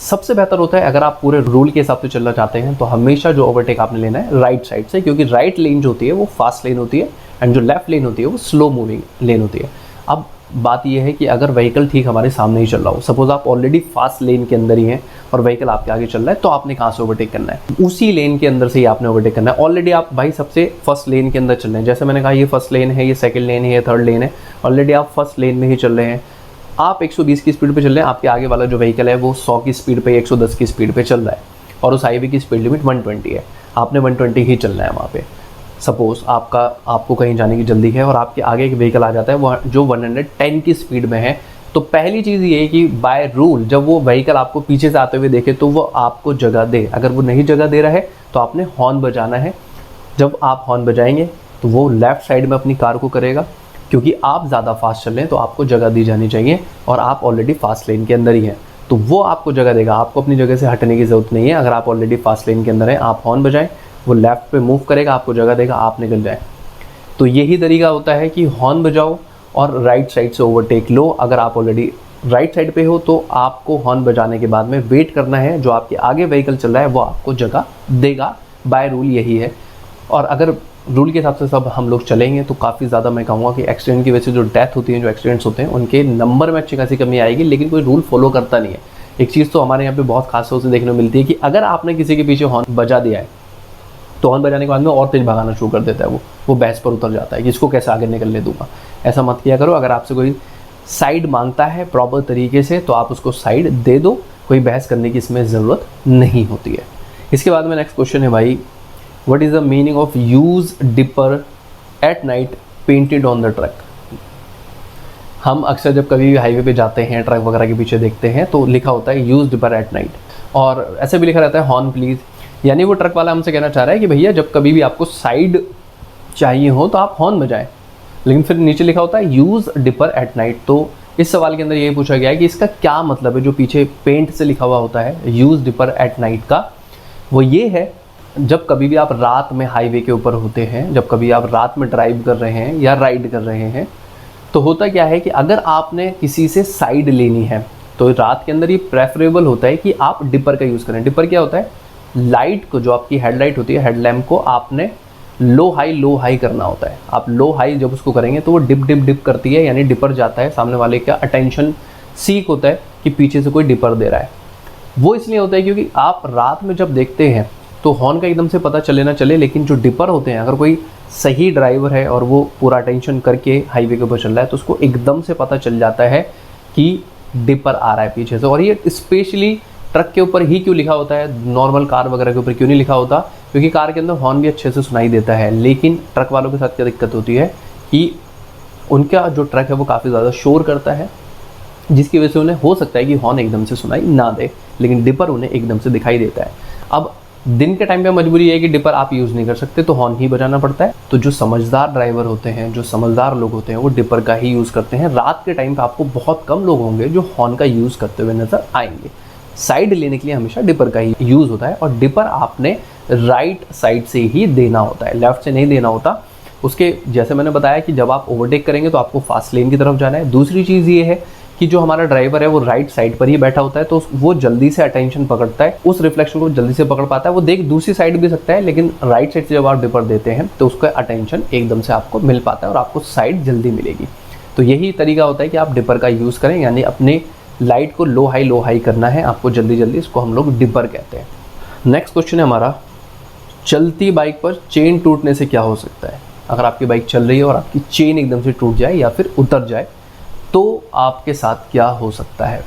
सबसे बेहतर होता है, अगर आप पूरे रूल के हिसाब से चलना चाहते हैं तो हमेशा जो ओवरटेक आपने लेना है राइट साइड से, क्योंकि राइट लेन जो होती है वो फास्ट लेन होती है एंड जो लेफ्ट लेन होती है वो स्लो मूविंग लेन होती है। अब बात यह है कि अगर व्हीकल ठीक हमारे सामने ही चल रहा हो, सपोज आप ऑलरेडी फास्ट लेन के अंदर ही हैं और व्हीकल आपके आगे चल रहा है, तो आपने कहाँ से ओवरटेक करना है? उसी लेन के अंदर से ही आपने ओवरटेक करना है। ऑलरेडी आप भाई सबसे फर्स्ट लेन के अंदर चल रहे हैं, जैसे मैंने कहा ये फर्स्ट लेन है, ये सेकंड लेन है, ये थर्ड लेन है, ऑलरेडी आप फर्स्ट लेन में ही चल रहे हैं। आप 120 की स्पीड पे चल रहे हैं, आपके आगे वाला जो व्हीकल है वो 100 की स्पीड पे, 110 की स्पीड पे चल रहा है, और उस हाईवे की स्पीड लिमिट 120 है, आपने 120 ही चलना है वहाँ पे। सपोज़ आपको कहीं जाने की जल्दी है और आपके आगे एक व्हीकल आ जाता है वो जो 110 की स्पीड में है, तो पहली चीज़ ये है कि बाय रूल जब वो व्हीकल आपको पीछे से आते हुए देखे तो वो आपको जगह दे। अगर वो नहीं जगह दे रहा है तो आपने हॉर्न बजाना है। जब आप हॉर्न बजाएंगे तो वो लेफ़्ट साइड में अपनी कार को करेगा, क्योंकि आप ज़्यादा फास्ट चल रहे हैं तो आपको जगह दी जानी चाहिए, और आप ऑलरेडी फास्ट लेन के अंदर ही हैं तो वो आपको जगह देगा। आपको अपनी जगह से हटने की ज़रूरत नहीं है। अगर आप ऑलरेडी फास्ट लेन के अंदर हैं, आप हॉर्न बजाएं, वो लेफ़्ट पे मूव करेगा, आपको जगह देगा, आप निकल जाएं। तो यही तरीका होता है कि हॉर्न बजाओ और राइट साइड से ओवरटेक लो। अगर आप ऑलरेडी राइट साइड पे हो तो आपको हॉर्न बजाने के बाद में वेट करना है, जो आपके आगे व्हीकल चल रहा है वो आपको जगह देगा। बाय रूल यही है। और अगर रूल के हिसाब से सब हम लोग चलेंगे तो काफ़ी ज़्यादा मैं कहूँगा कि एक्सीडेंट की वजह से जो डेथ होती है, जो एक्सीडेंट्स होते हैं, उनके नंबर में अच्छी खासी कमी आएगी, लेकिन कोई रूल फॉलो करता नहीं है। एक चीज़ तो हमारे यहाँ पे बहुत खास तौर से देखने को मिलती है कि अगर आपने किसी के पीछे हॉर्न बजा दिया है तो हॉर्न बजाने के बाद में और तेज भगाना शुरू कर देता है, वो बहस पर उतर जाता है कि इसको कैसे आगे निकलने दूंगा। ऐसा मत किया करो। अगर आपसे कोई साइड मांगता है प्रॉपर तरीके से तो आप उसको साइड दे दो, कोई बहस करने की इसमें ज़रूरत नहीं होती है। इसके बाद में नेक्स्ट क्वेश्चन है भाई, what is the meaning of use dipper at night painted on the truck? हम अक्सर जब कभी हाईवे पे जाते हैं, ट्रक वगैरह के पीछे देखते हैं तो लिखा होता है यूज डिपर एट नाइट, और ऐसे भी लिखा रहता है हॉर्न प्लीज़। यानी वो ट्रक वाला हमसे कहना चाह रहा है कि भैया जब कभी भी आपको साइड चाहिए हो तो आप हॉर्न बजाएं, लेकिन फिर नीचे लिखा होता है यूज़ डिपर एट नाइट। तो इस सवाल के अंदर ये पूछा गया है कि इसका क्या मतलब है, जो पीछे पेंट से लिखा हुआ होता है यूज डिपर एट नाइट का, वो ये है जब कभी भी आप रात में हाईवे के ऊपर होते हैं, जब कभी आप रात में ड्राइव कर रहे हैं या राइड कर रहे हैं, तो होता क्या है कि अगर आपने किसी से साइड लेनी है तो रात के अंदर ये प्रेफरेबल होता है कि आप डिपर का यूज़ करें। डिपर क्या होता है, लाइट को, जो आपकी हेडलाइट होती है, हेडलैम्प को आपने लो हाई करना होता है। आप लो हाई जब उसको करेंगे तो वो डिप करती है, यानी डिपर जाता है, सामने वाले का अटेंशन सीक होता है कि पीछे से कोई डिपर दे रहा है। वो इसलिए होता है क्योंकि आप रात में जब देखते हैं तो हॉर्न का एकदम से पता चले ना चले, लेकिन जो डिपर होते हैं, अगर कोई सही ड्राइवर है और वो पूरा अटेंशन करके हाईवे के ऊपर चल रहा है तो उसको एकदम से पता चल जाता है कि डिपर आ रहा है पीछे से। और ये स्पेशली ट्रक के ऊपर ही क्यों लिखा होता है, नॉर्मल कार वगैरह के ऊपर क्यों नहीं लिखा होता, क्योंकि कार के अंदर हॉर्न भी अच्छे से सुनाई देता है, लेकिन ट्रक वालों के साथ क्या दिक्कत होती है कि उनका जो ट्रक है वो काफ़ी ज़्यादा शोर करता है, जिसकी वजह से उन्हें हो सकता है कि हॉर्न एकदम से सुनाई ना दे, लेकिन डिपर उन्हें एकदम से दिखाई देता है। अब दिन के टाइम पे मजबूरी है कि डिपर आप यूज़ नहीं कर सकते, तो हॉर्न ही बजाना पड़ता है। तो जो समझदार ड्राइवर होते हैं, जो समझदार लोग होते हैं, वो डिपर का ही यूज़ करते हैं। रात के टाइम पे आपको बहुत कम लोग होंगे जो हॉर्न का यूज़ करते हुए नजर आएंगे। साइड लेने के लिए हमेशा डिपर का ही यूज़ होता है, और डिपर आपने राइट साइड से ही देना होता है, लेफ्ट से नहीं देना होता। उसके जैसे मैंने बताया कि जब आप ओवरटेक करेंगे तो आपको फास्ट लेन की तरफ जाना है। दूसरी चीज़ ये है कि जो हमारा ड्राइवर है वो राइट साइड पर ही बैठा होता है, तो वो जल्दी से अटेंशन पकड़ता है, उस रिफ्लेक्शन को जल्दी से पकड़ पाता है। वो देख दूसरी साइड भी सकता है, लेकिन राइट साइड से जब आप डिपर देते हैं तो उसका अटेंशन एकदम से आपको मिल पाता है और आपको साइड जल्दी मिलेगी। तो यही तरीका होता है कि आप डिपर का यूज़ करें, यानी अपने लाइट को लो हाई करना है आपको जल्दी जल्दी, इसको हम लोग डिपर कहते हैं। नेक्स्ट क्वेश्चन है हमारा, चलती बाइक पर चेन टूटने से क्या हो सकता है। अगर आपकी बाइक चल रही है और आपकी चेन एकदम से टूट जाए या फिर उतर जाए तो आपके साथ क्या हो सकता है।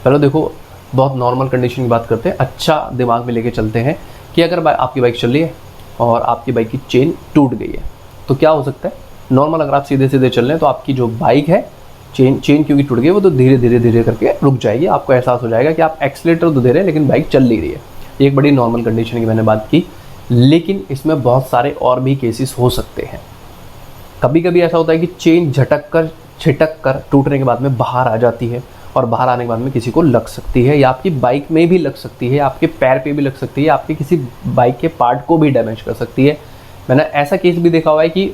पहले देखो, बहुत नॉर्मल कंडीशन की बात करते हैं, अच्छा दिमाग में लेके चलते हैं कि अगर आपकी बाइक चल रही है और आपकी बाइक की चेन टूट गई है तो क्या हो सकता है। नॉर्मल अगर आप सीधे सीधे चल रहे हैं तो आपकी जो बाइक है, चेन क्योंकि टूट गई, वो तो धीरे करके रुक जाएगी। आपको एहसास हो जाएगा कि आप एक्सीलेटर तो दे रहे हैं लेकिन बाइक चल नहीं रही है। ये एक बड़ी नॉर्मल कंडीशन की मैंने बात की, लेकिन इसमें बहुत सारे और भी केसेस हो सकते हैं। कभी कभी ऐसा होता है कि चेन छिटक कर टूटने के बाद में बाहर आ जाती है, और बाहर आने के बाद में किसी को लग सकती है, या आपकी बाइक में भी लग सकती है, आपके पैर पे भी लग सकती है, आपके किसी बाइक के पार्ट को भी डैमेज कर सकती है। मैंने ऐसा केस भी देखा हुआ है कि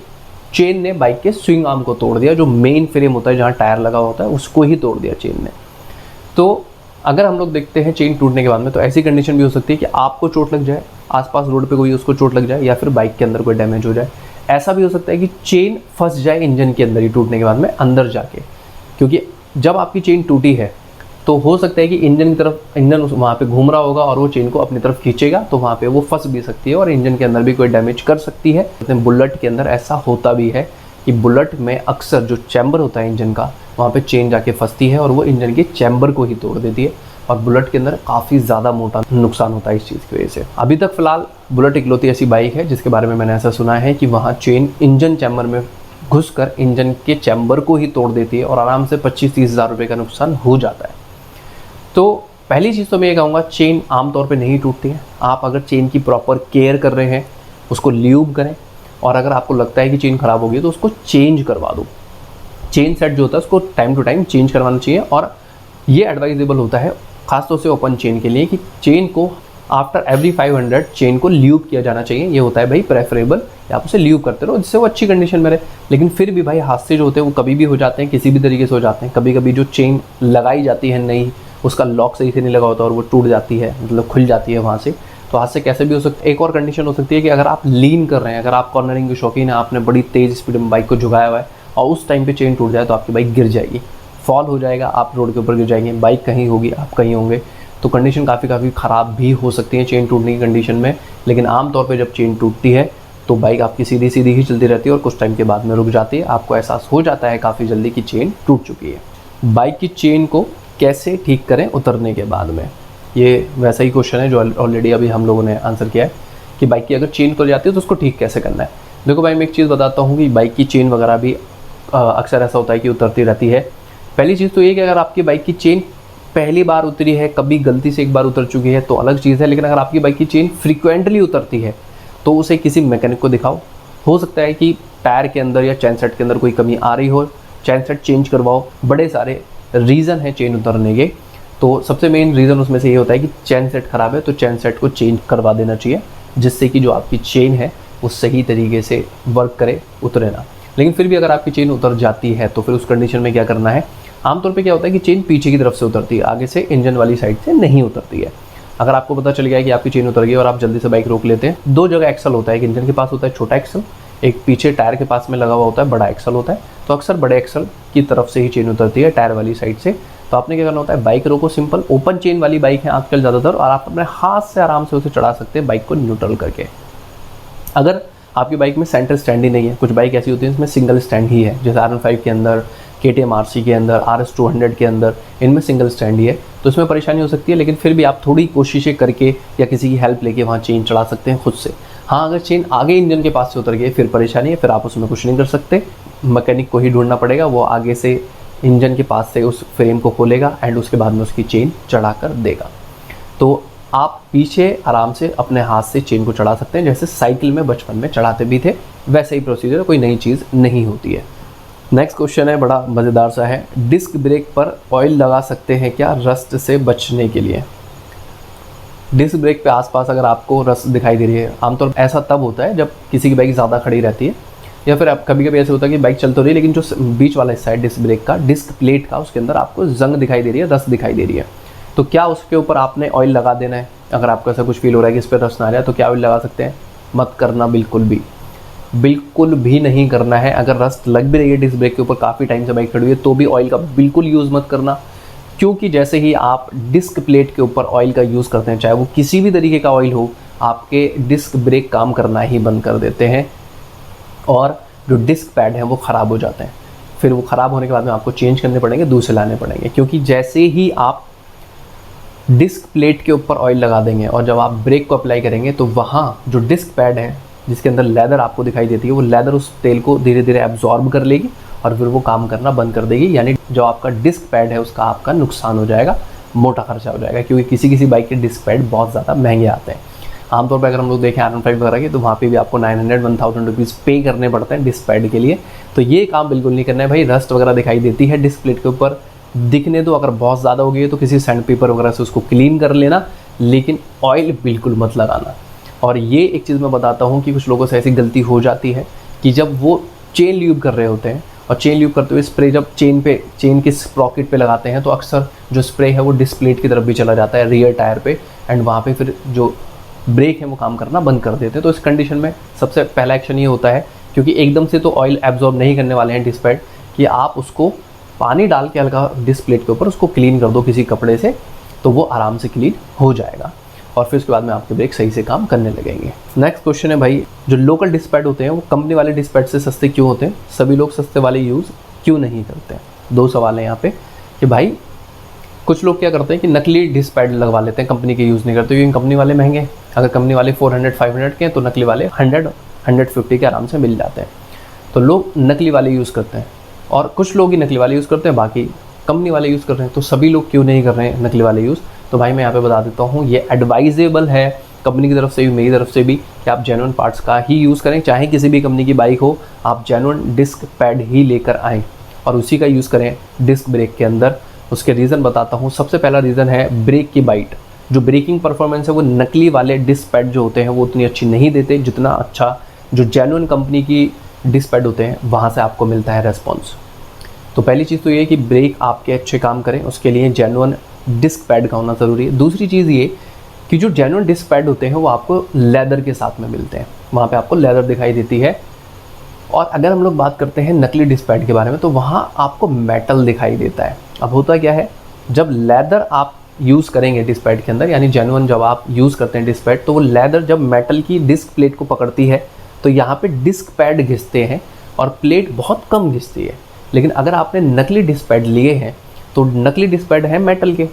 चेन ने बाइक के स्विंग आर्म को तोड़ दिया, जो मेन फ्रेम होता है जहाँ टायर लगा होता है उसको ही तोड़ दिया चेन ने। तो अगर हम लोग देखते हैं चेन टूटने के बाद में, तो ऐसी कंडीशन भी हो सकती है कि आपको चोट लग जाए, आसपास रोड पे कोई उसको चोट लग जाए, या फिर बाइक के अंदर कोई डैमेज हो जाए। ऐसा भी हो सकता है कि चेन फंस जाए इंजन के अंदर ही टूटने के बाद में अंदर जाके, क्योंकि जब आपकी चेन टूटी है तो हो सकता है कि इंजन वहाँ पे घूम रहा होगा और वो चेन को अपनी तरफ खींचेगा, तो वहाँ पे वो फंस भी सकती है और इंजन के अंदर भी कोई डैमेज कर सकती है। बुलेट के अंदर ऐसा होता भी है कि बुलेट में अक्सर जो चैम्बर होता है इंजन का, वहाँ पे चेन जाके फंसती है और वो इंजन के चैम्बर को ही तोड़ देती है, और बुलेट के अंदर काफ़ी ज़्यादा मोटा नुकसान होता है इस चीज़ की वजह से। अभी तक फ़िलहाल बुलेट इकलौती ऐसी बाइक है जिसके बारे में मैंने ऐसा सुना है कि वहाँ चेन इंजन चैम्बर में घुसकर इंजन के चैम्बर को ही तोड़ देती है और आराम से 25-30 हज़ार रुपये का नुकसान हो जाता है। तो पहली चीज़ तो मैं ये कहूँगा, चेन आमतौर पे नहीं टूटती है। आप अगर चेन की प्रॉपर केयर कर रहे हैं, उसको ल्यूब करें, और अगर आपको लगता है कि चेन ख़राब हो गई तो उसको चेंज करवा दो। चेन सेट जो होता है उसको टाइम टू टाइम चेंज करवाना चाहिए, और ये एडवाइजेबल होता है खासतौर से ओपन चेन के लिए कि चेन को आफ्टर एवरी 500 चेन को ल्यूब किया जाना चाहिए। ये होता है भाई प्रेफरेबल, आप उसे ल्यूब करते रहो जिससे वो अच्छी कंडीशन में रहे। लेकिन फिर भी भाई हादसे जो होते हैं वो कभी भी हो जाते हैं, किसी भी तरीके से हो जाते हैं। कभी कभी जो चेन लगाई जाती है नई, उसका लॉक सही से नहीं लगा होता और वो टूट जाती है, मतलब खुल जाती है वहाँ से, तो हादसे कैसे भी हो सकते हैं। एक और कंडीशन हो सकती है कि अगर आप लीन कर रहे हैं, अगर आप कॉर्नरिंग के शौकीन है, आपने बड़ी तेज़ स्पीड में बाइक को झुकाया हुआ है और उस टाइम पे चेन टूट जाए तो आपकी बाइक गिर जाएगी, फॉल हो जाएगा, आप रोड के ऊपर गिर जाएंगे, बाइक कहीं होगी, आप कहीं होंगे। तो कंडीशन काफ़ी ख़राब भी हो सकती है चेन टूटने की कंडीशन में। लेकिन आमतौर पे जब चेन टूटती है तो बाइक आपकी सीधी ही चलती रहती है और कुछ टाइम के बाद में रुक जाती है। आपको एहसास हो जाता है काफ़ी जल्दी कि चेन टूट चुकी है। बाइक की चेन को कैसे ठीक करें उतरने के बाद में, ये वैसा ही क्वेश्चन है जो ऑलरेडी अभी हम लोगों ने आंसर किया है कि बाइक की अगर चेन उतर जाती है तो उसको ठीक कैसे करना है। देखो भाई, मैं एक चीज़ बताता हूँ कि बाइक की चेन वगैरह भी अक्सर ऐसा होता है कि उतरती रहती है। पहली चीज़ तो ये कि अगर आपकी बाइक की चेन पहली बार उतरी है, कभी गलती से एक बार उतर चुकी है तो अलग चीज़ है, लेकिन अगर आपकी बाइक की चेन फ्रीक्वेंटली उतरती है तो उसे किसी मैकेनिक को दिखाओ। हो सकता है कि टायर के अंदर या चैन सेट के अंदर कोई कमी आ रही हो, चैन सेट चेंज करवाओ। बड़े सारे रीज़न है चेन उतरने के, तो सबसे मेन रीज़न उसमें से ये होता है कि चेन सेट ख़राब है, तो चेन सेट को चेंज करवा देना चाहिए, जिससे कि जो आपकी चेन है वो सही तरीके से वर्क करे, उतरे ना। लेकिन फिर भी अगर आपकी चेन उतर जाती है तो फिर उस कंडीशन में क्या करना है, आमतौर पे क्या होता है कि चेन पीछे की तरफ से उतरती है, आगे से इंजन वाली साइड से नहीं उतरती है। अगर आपको पता चल गया कि आपकी चेन उतर गई और आप जल्दी से बाइक रोक लेते हैं, दो जगह एक्सल होता है, एक इंजन के पास होता है छोटा एक्सल, एक पीछे टायर के पास में लगा हुआ होता है बड़ा एक्सल होता है। तो अक्सर बड़े एक्सल की तरफ से ही चेन उतरती है, टायर वाली साइड से। तो आपने क्या करना होता है, बाइक रोको, सिंपल ओपन चेन वाली बाइक है आजकल ज़्यादातर, और आप अपने हाथ से आराम से उसे चढ़ा सकते हैं बाइक को न्यूट्रल करके। अगर आपकी बाइक में सेंटर स्टैंड ही नहीं है, कुछ बाइक ऐसी होती है इसमें सिंगल स्टैंड ही है, जैसे R15 के अंदर, KTM RC के अंदर, RS200 के अंदर, इनमें सिंगल स्टैंड ही है, तो इसमें परेशानी हो सकती है। लेकिन फिर भी आप थोड़ी कोशिशें करके या किसी की हेल्प लेके वहाँ चेन चढ़ा सकते हैं खुद से। हाँ, अगर चेन आगे इंजन के पास से उतर गई फिर परेशानी है, फिर आप उसमें कुछ नहीं कर सकते, मैकेनिक को ही ढूंढना पड़ेगा, वो आगे से इंजन के पास से उस फ्रेम को खोलेगा एंड उसके बाद में उसकी चेन चढ़ा कर देगा। तो आप पीछे आराम से अपने हाथ से चेन को चढ़ा सकते हैं, जैसे साइकिल में बचपन में चढ़ाते भी थे, वैसे ही प्रोसीजर, कोई नई चीज़ नहीं होती है। नेक्स्ट क्वेश्चन है, बड़ा मज़ेदार सा है, डिस्क ब्रेक पर ऑयल लगा सकते हैं क्या रस्ट से बचने के लिए? डिस्क ब्रेक पे आसपास अगर आपको रस्ट दिखाई दे रही है, आमतौर पर ऐसा तब होता है जब किसी की बाइक ज़्यादा खड़ी रहती है, या फिर आप कभी कभी ऐसे होता है कि बाइक चल तो रही है लेकिन जो बीच वाला हिस्सा है डिस्क ब्रेक का, डिस्क प्लेट का, उसके अंदर आपको जंग दिखाई दे रही है, रस्ट दिखाई दे रही है। तो क्या उसके ऊपर आपने ऑयल लगा देना है? अगर आपको ऐसा कुछ फील हो रहा है कि इस पर रस्ट ना आ रहा है तो क्या ऑयल लगा सकते हैं? मत करना, बिल्कुल भी नहीं करना है। अगर रस्ट लग भी रही है डिस्क ब्रेक के ऊपर, काफ़ी टाइम से बाइक खड़ी हुई है, तो भी ऑयल का बिल्कुल यूज़ मत करना, क्योंकि जैसे ही आप डिस्क प्लेट के ऊपर ऑयल का यूज़ करते हैं, चाहे वो किसी भी तरीके का ऑयल हो, आपके डिस्क ब्रेक काम करना ही बंद कर देते हैं और जो डिस्क पैड हैं वो ख़राब हो जाते हैं। फिर वो ख़राब होने के बाद में आपको चेंज करने पड़ेंगे, दूसरे लाने पड़ेंगे, क्योंकि जैसे ही आप डिस्क प्लेट के ऊपर ऑयल लगा देंगे और जब आप ब्रेक को अप्लाई करेंगे तो वहाँ जो डिस्क पैड है जिसके अंदर लेदर आपको दिखाई देती है, वो लेदर उस तेल को धीरे धीरे एब्जॉर्ब कर लेगी और फिर वो काम करना बंद कर देगी। यानी जो आपका डिस्क पैड है उसका आपका नुकसान हो जाएगा, मोटा खर्चा हो जाएगा, क्योंकि किसी बाइक के डिस्क पैड बहुत ज़्यादा महंगे आते हैं। आमतौर पर अगर हम लोग देखें R15 वगैरह के, तो वहाँ पे भी आपको 900-1000 रुपीज़ पे करने पड़ते हैं डिस्क पैड के लिए। तो ये काम बिल्कुल नहीं करना है भाई। रस्ट वगैरह दिखाई देती है डिस्क प्लेट के ऊपर, दिखने दो, अगर बहुत ज़्यादा हो गई है तो किसी सैंड पेपर वगैरह से उसको क्लीन कर लेना, लेकिन ऑयल बिल्कुल मत लगाना। और ये एक चीज़ मैं बताता हूँ कि कुछ लोगों से ऐसी गलती हो जाती है कि जब वो चेन ल्यूब कर रहे होते हैं और चेन ल्यूब करते हुए स्प्रे जब चेन के स्प्रॉकेट पे लगाते हैं, तो अक्सर जो स्प्रे है वो डिस्क प्लेट की तरफ भी चला जाता है, रियर टायर पे, एंड वहाँ पे फिर जो ब्रेक है वो काम करना बंद कर देते हैं। तो इस कंडीशन में सबसे पहला एक्शन ये होता है, क्योंकि एकदम से तो ऑयल एब्जॉर्ब नहीं करने वाले हैं डिस्क पैड, कि आप उसको पानी डाल के हल्का डिस्क प्लेट के ऊपर उसको क्लीन कर दो किसी कपड़े से, तो वो आराम से क्लीन हो जाएगा और फिर उसके बाद में आपके ब्रेक सही से काम करने लगेंगे। नेक्स्ट क्वेश्चन है भाई, जो लोकल डिस्क पैड होते हैं वो कंपनी वाले डिस्क पैड से सस्ते क्यों होते हैं? सभी लोग सस्ते वाले यूज़ क्यों नहीं करते हैं? दो सवाल है यहाँ पे कि भाई कुछ लोग क्या करते हैं कि नकली डिस्क पैड लगवा लेते हैं, कंपनी के यूज़ नहीं करते, क्योंकि कंपनी वाले महंगे हैं। अगर कंपनी वाले 400-500 के हैं तो नकली वाले 100-150 के आराम से मिल जाते हैं। तो लोग नकली वाले यूज़ करते हैं और कुछ लोग ही नकली वाले यूज़ करते हैं, बाकी कंपनी वाले यूज़ कर रहे हैं। तो सभी लोग क्यों नहीं कर रहे हैं नकली वाले यूज़? तो भाई मैं यहाँ पे बता देता हूँ, ये एडवाइजेबल है कंपनी की तरफ से भी, मेरी तरफ से भी, कि आप जेन्युइन पार्ट्स का ही यूज़ करें। चाहे किसी भी कंपनी की बाइक हो, आप जेन्युइन डिस्क पैड ही लेकर आएँ और उसी का यूज़ करें डिस्क ब्रेक के अंदर। उसके रीज़न बताता हूँ। सबसे पहला रीज़न है ब्रेक की बाइट। जो ब्रेकिंग परफॉर्मेंस है वो नकली वाले डिस्क पैड जो होते हैं वो उतनी अच्छी नहीं देते जितना अच्छा जो जेन्युइन कंपनी की डिस्क पैड होते हैं वहाँ से आपको मिलता है रेस्पॉन्स। तो पहली चीज़ तो ये कि ब्रेक आपके अच्छे काम करें, उसके लिए जेन्युइन डिस्क पैड का होना ज़रूरी है। दूसरी चीज़ ये कि जो जेन्युइन डिस्क पैड होते हैं वो आपको लेदर के साथ में मिलते हैं, वहाँ पे आपको लेदर दिखाई देती है। और अगर हम लोग बात करते हैं नकली डिस्क पैड के बारे में, तो वहाँ आपको मेटल दिखाई देता है। अब होता क्या है, जब लेदर आप यूज़ करेंगे डिस्क पैड के अंदर, यानी जेन्युइन जब आप यूज़ करते हैं डिस्क पैड, तो वो लेदर जब मेटल की डिस्क प्लेट को पकड़ती है तो यहाँ पे डिस्क पैड घिसते हैं और प्लेट बहुत कम घिसती है। लेकिन अगर आपने नकली डिस्क पैड लिए हैं तो नकली डिस्क पैड है मेटल के,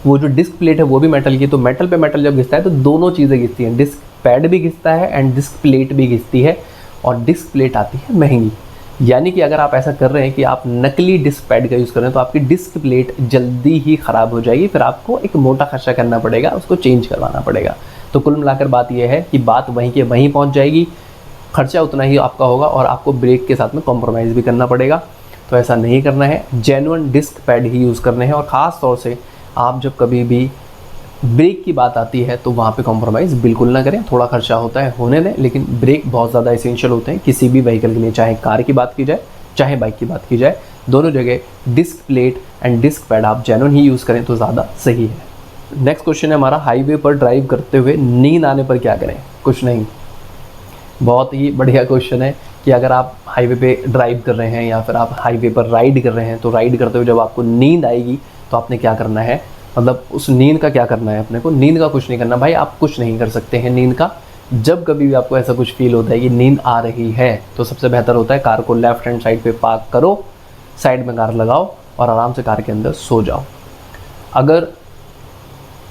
वो जो डिस्क प्लेट है वो भी मेटल की, तो मेटल पे मेटल जब घिसता है तो दोनों चीज़ें घिसती हैं, डिस्क पैड भी घिसता है एंड डिस्क प्लेट भी घिसती है, और डिस्क प्लेट आती है महंगी। यानी कि अगर आप ऐसा कर रहे हैं कि आप नकली डिस्क पैड का यूज़ कर रहे हैं तो आपकी डिस्क प्लेट जल्दी ही ख़राब हो जाएगी, फिर आपको एक मोटा खर्चा करना पड़ेगा, उसको चेंज करवाना पड़ेगा। तो कुल मिलाकर बात यह है कि बात वहीं के वहीं पहुंच जाएगी, खर्चा उतना ही आपका होगा और आपको ब्रेक के साथ में कॉम्प्रोमाइज़ भी करना पड़ेगा। तो ऐसा नहीं करना है, जेन्युइन डिस्क पैड ही यूज़ करने हैं। और ख़ास तौर से आप जब कभी भी ब्रेक की बात आती है तो वहाँ पे कॉम्प्रोमाइज़ बिल्कुल ना करें। थोड़ा खर्चा होता है, होने दें, लेकिन ब्रेक बहुत ज़्यादा एसेंशियल होते हैं किसी भी व्हीकल के लिए, चाहे कार की बात की जाए चाहे बाइक की बात की जाए। दोनों जगह disc plate and disc pad आप जेन्युइन ही यूज़ करें तो ज़्यादा सही है। नेक्स्ट क्वेश्चन है हमारा, हाईवे पर ड्राइव करते हुए नींद आने पर क्या करें? कुछ नहीं। बहुत ही बढ़िया क्वेश्चन है कि अगर आप हाईवे पे ड्राइव कर रहे हैं या फिर आप हाईवे पर राइड कर रहे हैं, तो राइड करते हुए जब आपको नींद आएगी तो आपने क्या करना है, मतलब उस नींद का क्या करना है अपने को? नींद का कुछ नहीं करना भाई, आप कुछ नहीं कर सकते हैं नींद का। जब कभी भी आपको ऐसा कुछ फील होता है कि नींद आ रही है तो सबसे बेहतर होता है कार को लेफ्ट हैंड साइड पे पार्क करो, साइड में कार लगाओ और आराम से कार के अंदर सो जाओ। अगर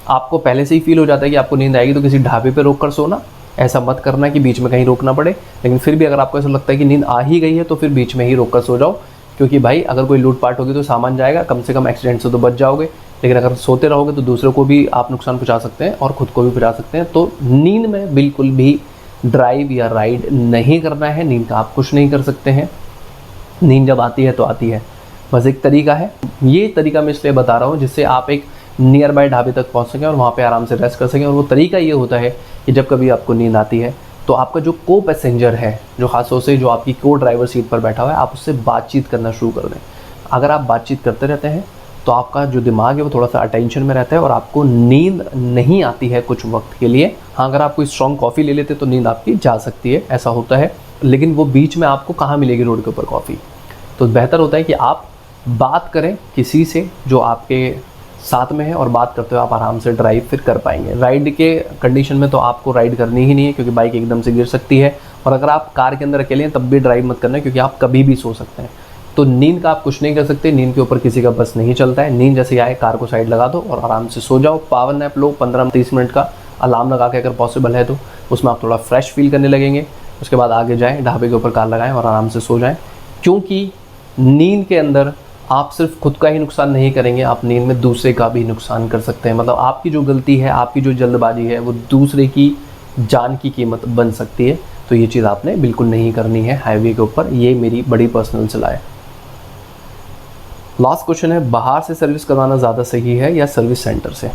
आपको पहले से ही फील हो जाता है कि आपको नींद आएगी तो किसी ढाबे पे रोक कर सोना, ऐसा मत करना कि बीच में कहीं रोकना पड़े। लेकिन फिर भी अगर आपको ऐसा लगता है कि नींद आ ही गई है तो फिर बीच में ही रोक कर सो जाओ, क्योंकि भाई अगर कोई लूटपाट होगी तो सामान जाएगा, कम से कम एक्सीडेंट से तो बच जाओगे। लेकिन अगर सोते रहोगे तो दूसरों को भी आप नुकसान पहुंचा सकते हैं और ख़ुद को भी पहुंचा सकते हैं। तो नींद में बिल्कुल भी ड्राइव या राइड नहीं करना है। नींद का आप कुछ नहीं कर सकते हैं, नींद जब आती है तो आती है। बस एक तरीका है, ये तरीका मैं इसलिए बता रहा हूँ जिससे आप एक नियर बाय ढाबे तक पहुँच सकें और वहाँ पे आराम से रेस्ट कर सकें। और वो तरीका ये होता है कि जब कभी आपको नींद आती है तो आपका जो को पैसेंजर है, जो खासतौर से जो आपकी को ड्राइवर सीट पर बैठा हुआ है, आप उससे बातचीत करना शुरू कर दें। अगर आप बातचीत करते रहते हैं तो आपका जो दिमाग है वो थोड़ा सा अटेंशन में रहता है और आपको नींद नहीं आती है कुछ वक्त के लिए। हाँ, अगर आप कोई स्ट्रॉन्ग कॉफ़ी ले लेते तो नींद आपकी जा सकती है, ऐसा होता है। लेकिन वो बीच में आपको कहाँ मिलेगी रोड के ऊपर कॉफ़ी? तो बेहतर होता है कि आप बात करें किसी से जो आपके साथ में है और बात करते हुए आप आराम से ड्राइव फिर कर पाएंगे। राइड के कंडीशन में तो आपको राइड करनी ही नहीं है, क्योंकि बाइक एकदम से गिर सकती है। और अगर आप कार के अंदर अकेले हैं तब भी ड्राइव मत करना, क्योंकि आप कभी भी सो सकते हैं। तो नींद का आप कुछ नहीं कर सकते, नींद के ऊपर किसी का बस नहीं चलता है। नींद जैसे आए कार को साइड लगा दो और आराम से सो जाओ। पावर नैप लो 15-30 मिनट का, अलार्म लगा के अगर पॉसिबल है तो उसमें आप थोड़ा फ्रेश फील करने लगेंगे। उसके बाद आगे जाएँ, ढाबे के ऊपर कार लगाएं और आराम से सो जाएं। क्योंकि नींद के अंदर आप सिर्फ खुद का ही नुकसान नहीं करेंगे, आप नींद में दूसरे का भी नुकसान कर सकते हैं। मतलब आपकी जो गलती है, आपकी जो जल्दबाजी है, वो दूसरे की जान की कीमत बन सकती है। तो ये चीज़ आपने बिल्कुल नहीं करनी है हाईवे के ऊपर, ये मेरी बड़ी पर्सनल सलाह है। लास्ट क्वेश्चन है, बाहर से सर्विस करवाना ज़्यादा सही है या सर्विस सेंटर से?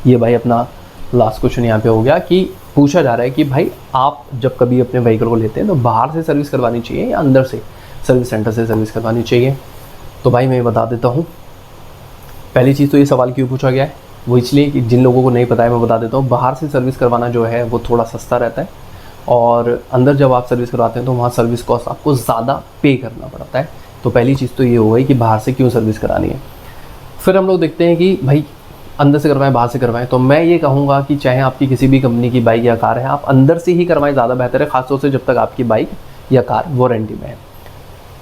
ये भाई अपना लास्ट क्वेश्चन यहाँ पे हो गया कि पूछा जा रहा है कि भाई आप जब कभी अपने व्हीकल को लेते हैं तो बाहर से सर्विस करवानी चाहिए या अंदर से सर्विस सेंटर से सर्विस करवानी चाहिए? तो भाई मैं बता देता हूँ। पहली चीज़ तो ये सवाल क्यों पूछा गया है, वो इसलिए कि जिन लोगों को नहीं पता है मैं बता देता हूँ। बाहर से सर्विस करवाना जो है वो थोड़ा सस्ता रहता है, और अंदर जब आप सर्विस करवाते हैं तो वहाँ सर्विस कॉस्ट आपको ज़्यादा पे करना पड़ता है। तो पहली चीज़ तो ये हो गई कि बाहर से क्यों सर्विस करानी है। फिर हम लोग देखते हैं कि भाई अंदर से करवाएं बाहर से करवाएं, तो मैं ये कहूँगा कि चाहे आपकी किसी भी कंपनी की बाइक या कार है, आप अंदर से ही करवाएं, ज़्यादा बेहतर है। खासतौर से जब तक आपकी बाइक या कार वारंटी में है।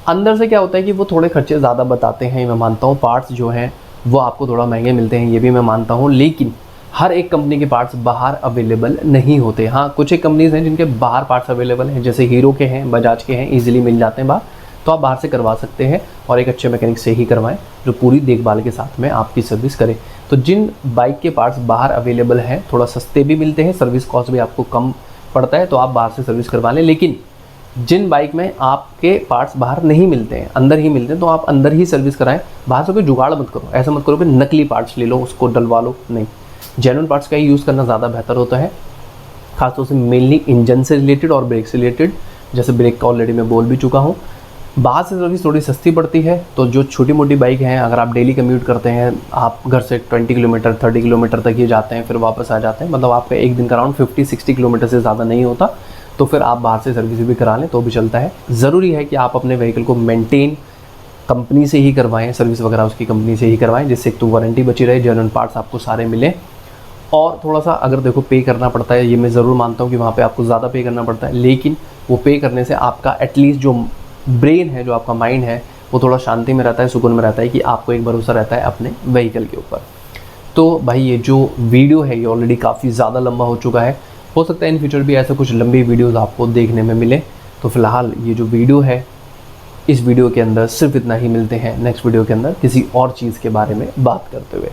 अंदर से क्या होता है कि वो थोड़े खर्चे ज़्यादा बताते हैं, मैं मानता हूँ। पार्ट्स जो हैं वो आपको थोड़ा महंगे मिलते हैं, ये भी मैं मानता हूँ। लेकिन हर एक कंपनी के पार्ट्स बाहर अवेलेबल नहीं होते। हाँ, कुछ एक कंपनीज़ हैं जिनके बाहर पार्ट्स अवेलेबल हैं, जैसे हीरो के हैं, बजाज के हैं, ईजिली मिल जाते हैं बाहर। तो आप बाहर से करवा सकते हैं और एक अच्छे मैकेनिक से ही करवाएं जो पूरी देखभाल के साथ में आपकी सर्विस करे। तो जिन बाइक के पार्ट्स बाहर अवेलेबल हैं, थोड़ा सस्ते भी मिलते हैं, सर्विस कॉस्ट भी आपको कम पड़ता है, तो आप बाहर से सर्विस करवा लें। लेकिन जिन बाइक में आपके पार्ट्स बाहर नहीं मिलते हैं, अंदर ही मिलते हैं, तो आप अंदर ही सर्विस कराएं। बाहर से कोई जुगाड़ मत करो, ऐसा मत करो कि नकली पार्ट्स ले लो, उसको डलवा लो। नहीं, जेन्युइन पार्ट्स का ही यूज़ करना ज़्यादा बेहतर होता है, खासतौर से मेनली इंजन से रिलेटेड और ब्रेक से रिलेटेड। जैसे ब्रेक का ऑलरेडी मैं बोल भी चुका हूँ। बाहर से सर्विस थोड़ी सस्ती पड़ती है, तो जो छोटी मोटी बाइक हैं, अगर आप डेली कम्यूट करते हैं, आप घर से 20 किलोमीटर 30 किलोमीटर तक ही जाते हैं, फिर वापस आ जाते हैं, मतलब आपका एक दिन का अराउंड 50-60 किलोमीटर से ज़्यादा नहीं होता, तो फिर आप बाहर से सर्विस भी करा लें तो भी चलता है। ज़रूरी है कि आप अपने व्हीकल को मेंटेन कंपनी से ही करवाएं, सर्विस वगैरह उसकी कंपनी से ही करवाएं, जिससे एक तो वारंटी बची रहे, जेन्युइन पार्ट्स आपको सारे मिलें। और थोड़ा सा अगर देखो पे करना पड़ता है, ये मैं ज़रूर मानता हूँ कि वहाँ पे आपको ज़्यादा पे करना पड़ता है, लेकिन वो पे करने से आपका एटलीस्ट जो ब्रेन है, जो आपका माइंड है, वो थोड़ा शांति में रहता है, सुकून में रहता है कि आपको एक भरोसा रहता है अपने व्हीकल के ऊपर। तो भाई ये जो वीडियो है ये ऑलरेडी काफ़ी ज़्यादा लंबा हो चुका है, हो सकता है इन फ्यूचर भी ऐसे कुछ लंबी वीडियोज़ आपको देखने में मिले। तो फिलहाल ये जो वीडियो है, इस वीडियो के अंदर सिर्फ इतना ही। मिलते हैं नेक्स्ट वीडियो के अंदर किसी और चीज़ के बारे में बात करते हुए।